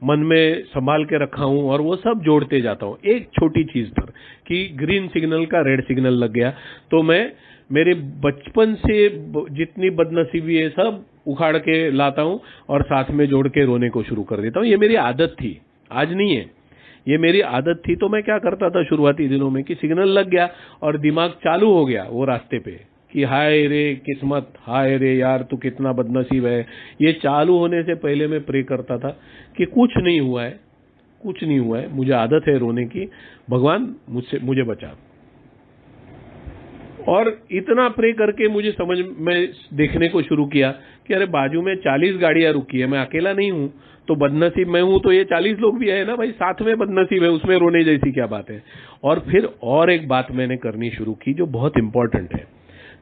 मन में संभाल के रखा हूं और वो सब जोड़ते जाता हूं एक छोटी चीज पर, कि ग्रीन सिग्नल का रेड सिग्नल लग गया, तो मैं मेरे बचपन से जितनी बदनसीबी है सब उखाड़ के लाता हूं और साथ में जोड़ के रोने को शुरू कर देता हूं। ये मेरी आदत थी, आज नहीं है, ये मेरी आदत थी। तो मैं क्या करता था शुरुआती दिनों में कि सिग्नल लग गया और दिमाग चालू हो गया वो रास्ते पे कि हाय रे किस्मत, हाय रे यार तू कितना बदनसीब है। ये चालू होने से पहले मैं प्रे करता था कि कुछ नहीं हुआ है, कुछ नहीं हुआ है, मुझे आदत है रोने की, भगवान मुझे बचा। और इतना प्रे करके मुझे समझ में देखने को शुरू किया कि अरे बाजू में 40 गाड़ियां रुकी है, मैं अकेला नहीं हूं, तो बदनसीब मैं हूं तो ये 40 लोग भी है ना भाई, साथ में बदनसीब है, उसमें रोने जैसी क्या बात है। और फिर और एक बात मैंने करनी शुरू की जो बहुत इंपॉर्टेंट है,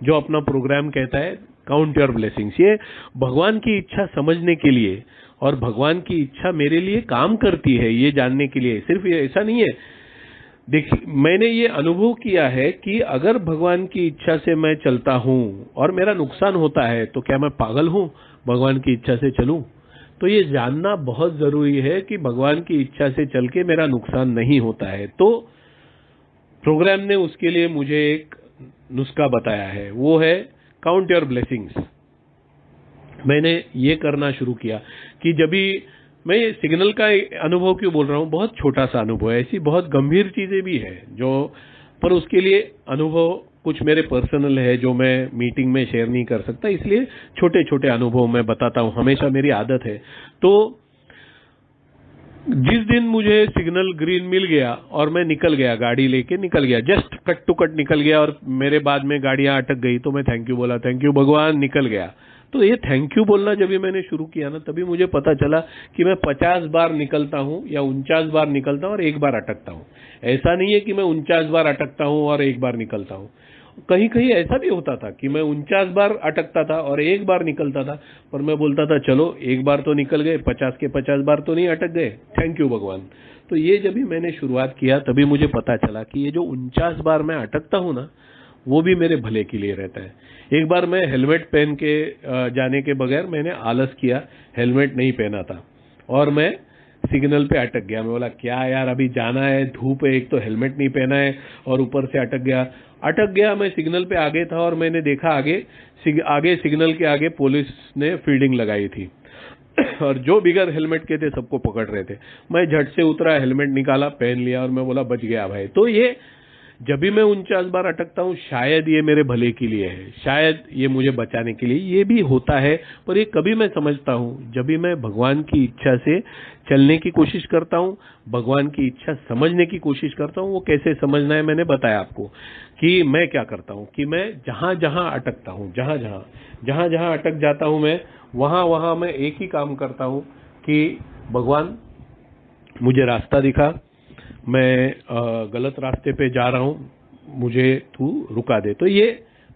जो अपना प्रोग्राम कहता है काउंट योर ब्लेसिंग्स। ये भगवान की इच्छा समझने के लिए और भगवान की इच्छा मेरे लिए काम करती है ये जानने के लिए। सिर्फ ये ऐसा नहीं है, देखिए मैंने ये अनुभव किया है कि अगर भगवान की इच्छा से मैं चलता हूं और मेरा नुकसान होता है तो क्या मैं पागल हूं भगवान की इच्छा से चलूं? तो ये जानना बहुत जरूरी है कि भगवान की इच्छा से चल के मेरा नुकसान नहीं होता है। तो प्रोग्राम ने उसके लिए मुझे एक नुस्खा बताया है, वो है काउंट योर ब्लेसिंग्स। मैंने ये करना शुरू किया कि जब भी मैं सिग्नल का अनुभव क्यों बोल रहा हूं, बहुत छोटा सा अनुभव है, ऐसी बहुत गंभीर चीजें भी है जो, पर उसके लिए अनुभव कुछ मेरे पर्सनल है जो मैं मीटिंग में शेयर नहीं कर सकता, इसलिए छोटे छोटे अनुभव मैं बताता हूं, हमेशा मेरी आदत है। तो जिस दिन मुझे सिग्नल ग्रीन मिल गया और मैं निकल गया, गाड़ी लेके निकल गया, जस्ट कट टू कट निकल गया और मेरे बाद में गाड़ियां अटक गई, तो मैं थैंक यू बोला, थैंक यू भगवान, निकल गया। तो ये थैंक यू बोलना जब भी मैंने शुरू किया ना, तभी मुझे पता चला कि मैं 50 बार निकलता हूं या 49 बार निकलता हूं और एक बार अटकता हूं। ऐसा नहीं है कि मैं 49 बार अटकता हूं और एक बार निकलता हूं। कहीं कहीं ऐसा भी होता था कि मैं 49 बार अटकता था और एक बार निकलता था, पर मैं बोलता था चलो एक बार तो निकल गए, 50 के 50 बार तो नहीं अटक गए, थैंक यू भगवान। तो ये जब भी मैंने शुरुआत किया तभी मुझे पता चला कि ये जो 49 बार मैं अटकता हूं ना, वो भी मेरे भले के लिए रहता है। एक बार मैं हेलमेट पहन के जाने के बगैर मैंने आलस किया, हेलमेट नहीं पहना था और मैं सिग्नल पे अटक गया। मैं बोला क्या यार, अभी जाना है, धूप है, एक तो हेलमेट नहीं पहना है और ऊपर से अटक गया। मैं सिग्नल पे आगे था और मैंने देखा आगे सिग्नल के आगे पुलिस ने फील्डिंग लगाई थी और जो बिगर हेलमेट के थे सबको पकड़ रहे थे। मैं झट से उतरा, हेलमेट निकाला, पहन लिया और मैं बोला बच गया भाई। तो ये जब भी मैं 49 बार अटकता हूं, शायद ये मेरे भले के लिए है, शायद ये मुझे बचाने के लिए, ये भी होता है। पर ये कभी मैं समझता हूं जब भी मैं भगवान की इच्छा से चलने की कोशिश करता हूं, भगवान की इच्छा समझने की कोशिश करता हूं। वो कैसे समझना है मैंने बताया आपको कि मैं क्या करता हूं कि मैं जहां जहां अटकता हूं, जहां जहां अटक जाता हूं, मैं वहां मैं एक ही काम करता हूं कि भगवान मुझे रास्ता दिखा, मैं गलत रास्ते पे जा रहा हूं, मुझे तू रुका दे। तो ये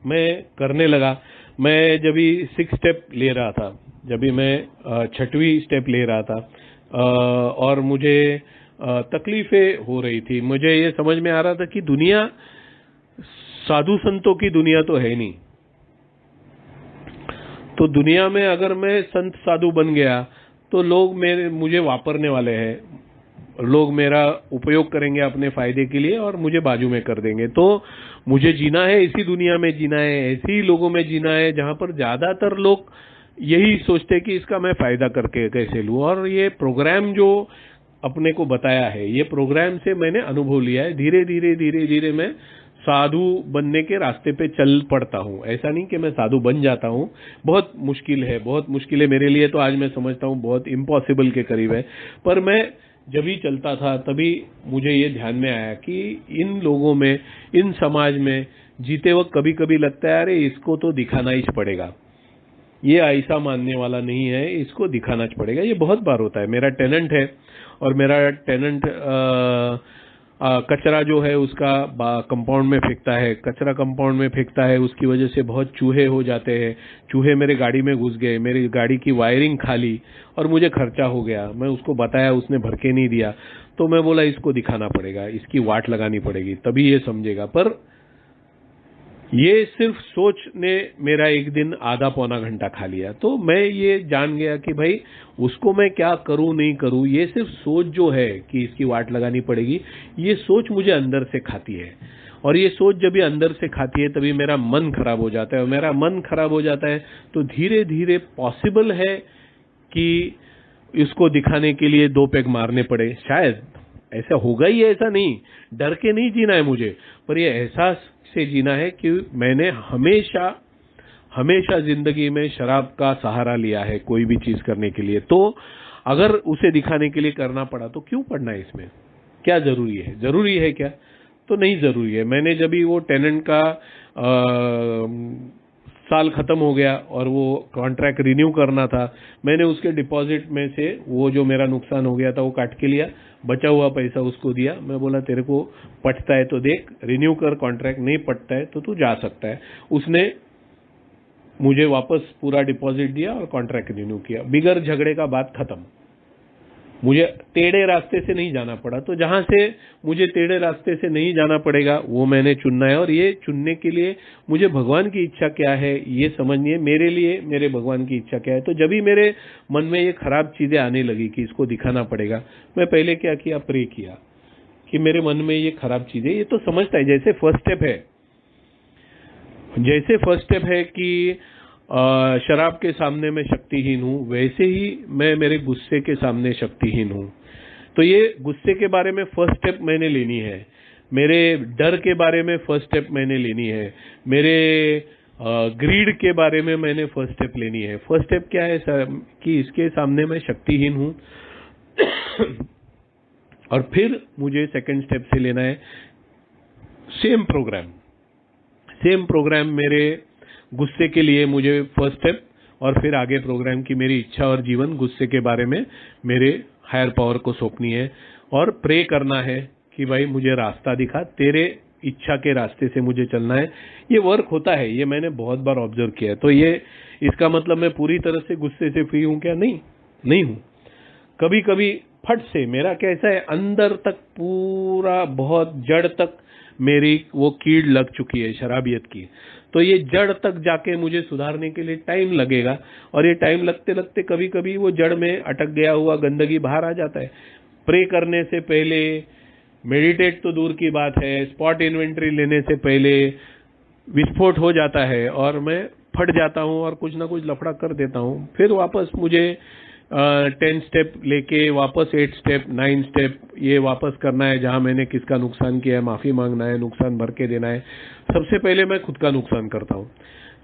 मैं करने लगा। मैं जब भी 6 स्टेप ले रहा था, जब भी मैं 6वीं स्टेप ले रहा था और मुझे तकलीफें हो रही थी, मुझे ये समझ में आ रहा था कि दुनिया साधु संतों की दुनिया तो है नहीं। तो दुनिया में अगर मैं संत साधु बन गया तो लोग मुझे वापरने वाले हैं, लोग मेरा उपयोग करेंगे अपने फायदे के लिए और मुझे बाजू में कर देंगे। तो मुझे जीना है, इसी दुनिया में जीना है, ऐसे ही लोगों में जीना है जहां पर ज्यादातर लोग यही सोचते कि इसका मैं फायदा करके कैसे लूं। और ये प्रोग्राम जो अपने को बताया है, ये प्रोग्राम से मैंने अनुभव लिया है। धीरे धीरे मैं साधु बनने के रास्ते पे चल पड़ता हूँ। ऐसा नहीं कि मैं साधु बन जाता हूँ, बहुत मुश्किल है मेरे लिए। तो आज मैं समझता हूँ बहुत इम्पॉसिबल के करीब है। पर मैं जब ही चलता था तभी मुझे ये ध्यान में आया कि इन लोगों में, इन समाज में जीते वक्त कभी कभी लगता है अरे इसको तो दिखाना ही पड़ेगा, ये ऐसा मानने वाला नहीं है, इसको दिखाना पड़ेगा। ये बहुत बार होता है। मेरा टेनेंट है और मेरा टेनेंट कचरा जो है उसका कंपाउंड में फेंकता है, कचरा कंपाउंड में फेंकता है, उसकी वजह से बहुत चूहे हो जाते हैं। चूहे मेरे गाड़ी में घुस गए, मेरी गाड़ी की वायरिंग खाली और मुझे खर्चा हो गया। मैं उसको बताया, उसने भर के नहीं दिया। तो मैं बोला इसको दिखाना पड़ेगा, इसकी वाट लगानी पड़ेगी, तभी ये समझेगा। पर ये सिर्फ सोच ने मेरा एक दिन आधा पौना घंटा खा लिया। तो मैं ये जान गया कि भाई उसको मैं क्या करूं नहीं करूं, ये सिर्फ सोच जो है कि इसकी वाट लगानी पड़ेगी, ये सोच मुझे अंदर से खाती है। और ये सोच जब भी अंदर से खाती है तभी मेरा मन खराब हो जाता है। और मेरा मन खराब हो जाता है तो धीरे धीरे पॉसिबल है कि इसको दिखाने के लिए 2 पेग मारने पड़े, शायद ऐसा होगा ही ऐसा नहीं, डर के नहीं जीना है मुझे, पर ये एहसास से जीना है कि मैंने हमेशा हमेशा जिंदगी में शराब का सहारा लिया है कोई भी चीज करने के लिए। तो अगर उसे दिखाने के लिए करना पड़ा तो क्यों पड़ना है इसमें? क्या जरूरी है? जरूरी है क्या? तो नहीं जरूरी है। मैंने जब भी वो टेनेंट का साल खत्म हो गया और वो कॉन्ट्रैक्ट रिन्यू करना था, मैंने उसके डिपॉजिट में से वो जो मेरा नुकसान हो गया था वो काट के लिया, बचा हुआ पैसा उसको दिया। मैं बोला तेरे को पटता है तो देख, रिन्यू कर कॉन्ट्रैक्ट, नहीं पटता है तो तू जा सकता है। उसने मुझे वापस पूरा डिपॉजिट दिया और कॉन्ट्रैक्ट रिन्यू किया, बिगर झगड़े का बात खत्म। मुझे टेढ़े रास्ते से नहीं जाना पड़ा। तो जहां से मुझे टेढ़े रास्ते से नहीं जाना पड़ेगा वो मैंने चुनना है, और ये चुनने के लिए मुझे भगवान की इच्छा क्या है ये समझनी है, मेरे लिए मेरे भगवान की इच्छा क्या है। तो जब भी मेरे मन में ये खराब चीजें आने लगी कि इसको दिखाना पड़ेगा, मैं पहले क्या किया, प्रे किया कि मेरे मन में ये खराब चीजें, ये तो समझता है जैसे फर्स्ट स्टेप है, जैसे फर्स्ट स्टेप है कि शराब के सामने मैं शक्तिहीन हूं, वैसे ही मैं मेरे गुस्से के सामने शक्तिहीन हूं। तो ये गुस्से के बारे में फर्स्ट स्टेप मैंने लेनी है, मेरे डर के बारे में फर्स्ट स्टेप मैंने लेनी है, मेरे ग्रीड के बारे में मैंने फर्स्ट स्टेप लेनी है। फर्स्ट स्टेप क्या है सर, कि इसके सामने मैं शक्तिहीन हूं और फिर मुझे सेकंड स्टेप से लेना है सेम प्रोग्राम मेरे गुस्से के लिए, मुझे फर्स्ट स्टेप, और फिर आगे प्रोग्राम की मेरी इच्छा और जीवन गुस्से के बारे में मेरे हायर पावर को सौंपनी है और प्रे करना है कि भाई मुझे रास्ता दिखा, तेरे इच्छा के रास्ते से मुझे चलना है। ये वर्क होता है, ये मैंने बहुत बार ऑब्जर्व किया है। तो ये इसका मतलब मैं पूरी तरह से गुस्से से फ्री हूं क्या? नहीं हूं। कभी कभी फट से मेरा कैसा है, अंदर तक पूरा बहुत जड़ तक मेरी वो कीड़ लग चुकी है शराबियत की। तो ये जड़ तक जाके मुझे सुधारने के लिए टाइम लगेगा, और ये टाइम लगते लगते कभी कभी वो जड़ में अटक गया हुआ गंदगी बाहर आ जाता है। प्रे करने से पहले, मेडिटेट तो दूर की बात है, स्पॉट इन्वेंट्री लेने से पहले विस्फोट हो जाता है और मैं फट जाता हूं और कुछ ना कुछ लफड़ा कर देता हूं। फिर वापस मुझे 10 स्टेप लेके वापस 8 स्टेप 9 स्टेप ये वापस करना है, जहां मैंने किसका नुकसान किया है माफी मांगना है, नुकसान भर के देना है। सबसे पहले मैं खुद का नुकसान करता हूं।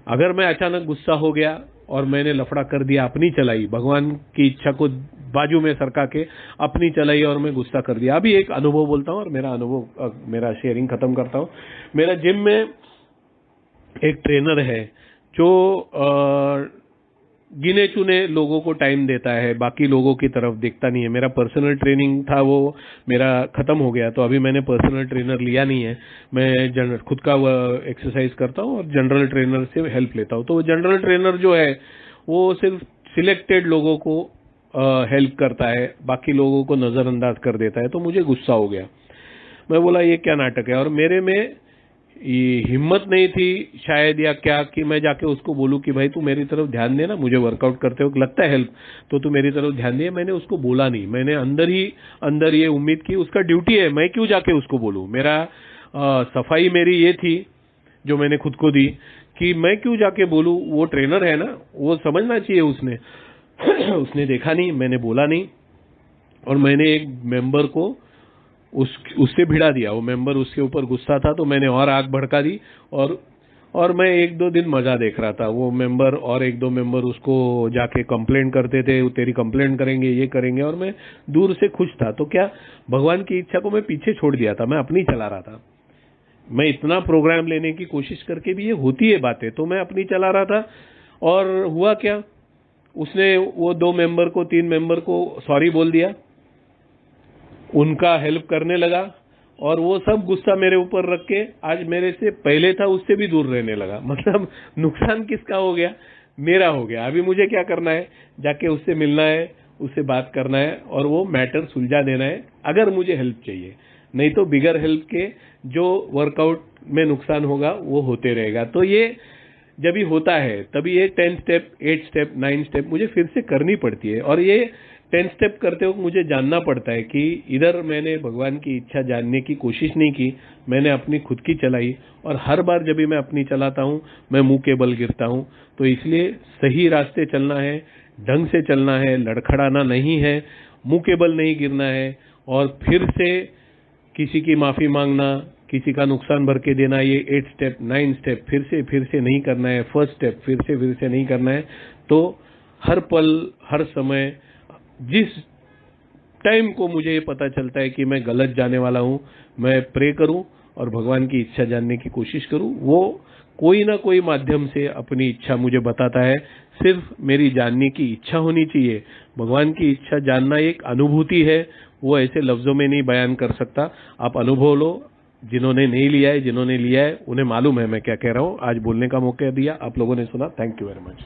अगर मैं अचानक गुस्सा हो गया और मैंने लफड़ा कर दिया, अपनी चलाई, भगवान की इच्छा को बाजू में सरका के अपनी चलाई और मैं गुस्सा कर दिया। अभी एक अनुभव बोलता हूं और मेरा अनुभव मेरा शेयरिंग खत्म करता हूं। मेरा जिम में एक ट्रेनर है जो गिने चुने लोगों को टाइम देता है, बाकी लोगों की तरफ देखता नहीं है। मेरा पर्सनल ट्रेनिंग था वो मेरा खत्म हो गया, तो अभी मैंने पर्सनल ट्रेनर लिया नहीं है। मैं खुद का एक्सरसाइज करता हूँ और जनरल ट्रेनर से हेल्प लेता हूँ। तो वो जनरल ट्रेनर जो है वो सिर्फ सिलेक्टेड लोगों को हेल्प करता है, बाकी लोगों को नजरअंदाज कर देता है। तो मुझे गुस्सा हो गया, मैं बोला ये क्या नाटक है, और मेरे में ये हिम्मत नहीं थी शायद या क्या कि मैं जाके उसको बोलूं कि भाई तू मेरी तरफ ध्यान देना, मुझे वर्कआउट करते हो लगता है हेल्प, तो तू मेरी तरफ ध्यान दे। मैंने उसको बोला नहीं, मैंने अंदर ही अंदर ये उम्मीद की उसका ड्यूटी है, मैं क्यों जाके उसको बोलूं। मेरा सफाई मेरी ये थी जो मैंने खुद को दी कि मैं क्यों जाके बोलूं, वो ट्रेनर है ना, वो समझना चाहिए उसने उसने देखा नहीं, मैंने बोला नहीं, और मैंने एक मेंबर को उससे भिड़ा दिया। वो मेंबर उसके ऊपर गुस्सा था तो मैंने और आग भड़का दी, और मैं 1-2 दिन मजा देख रहा था। वो मेंबर और 1-2 मेंबर उसको जाके कंप्लेंट करते थे, तेरी कंप्लेंट करेंगे, ये करेंगे, और मैं दूर से खुश था। तो क्या भगवान की इच्छा को मैं पीछे छोड़ दिया था, मैं अपनी चला रहा था। मैं इतना प्रोग्राम लेने की कोशिश करके भी ये होती है बातें, तो मैं अपनी चला रहा था। और हुआ क्या, उसने वो 2 मेंबर को 3 मेंबर को सॉरी बोल दिया, उनका हेल्प करने लगा, और वो सब गुस्सा मेरे ऊपर रख के आज मेरे से पहले था उससे भी दूर रहने लगा। मतलब नुकसान किसका हो गया? मेरा हो गया। अभी मुझे क्या करना है, जाके उससे मिलना है, उससे बात करना है और वो मैटर सुलझा देना है अगर मुझे हेल्प चाहिए। नहीं तो बिगर हेल्प के जो वर्कआउट में नुकसान होगा वो होते रहेगा। तो ये जब ही होता है तभी ये 10 स्टेप 8 स्टेप 9 स्टेप मुझे फिर से करनी पड़ती है। और ये 10 स्टेप करते वक्त मुझे जानना पड़ता है कि इधर मैंने भगवान की इच्छा जानने की कोशिश नहीं की, मैंने अपनी खुद की चलाई, और हर बार जब भी मैं अपनी चलाता हूं मैं मुंह के बल गिरता हूं। तो इसलिए सही रास्ते चलना है, ढंग से चलना है, लड़खड़ाना नहीं है, मुंह के बल नहीं गिरना है, और फिर से किसी की माफ़ी मांगना, किसी का नुकसान भर के देना, ये 8 स्टेप 9 स्टेप फिर से नहीं करना है, फर्स्ट स्टेप फिर से नहीं करना है। तो हर पल हर समय जिस टाइम को मुझे ये पता चलता है कि मैं गलत जाने वाला हूँ, मैं प्रे करूँ और भगवान की इच्छा जानने की कोशिश करूँ। वो कोई ना कोई माध्यम से अपनी इच्छा मुझे बताता है, सिर्फ मेरी जानने की इच्छा होनी चाहिए। भगवान की इच्छा जानना एक अनुभूति है, वो ऐसे लफ्ज़ों में नहीं बयान कर सकता। आप अनुभव लो, जिन्होंने नहीं लिया है, जिन्होंने लिया है उन्हें मालूम है मैं क्या कह रहा हूँ। आज बोलने का मौका दिया, आप लोगों ने सुना, थैंक यू वेरी मच।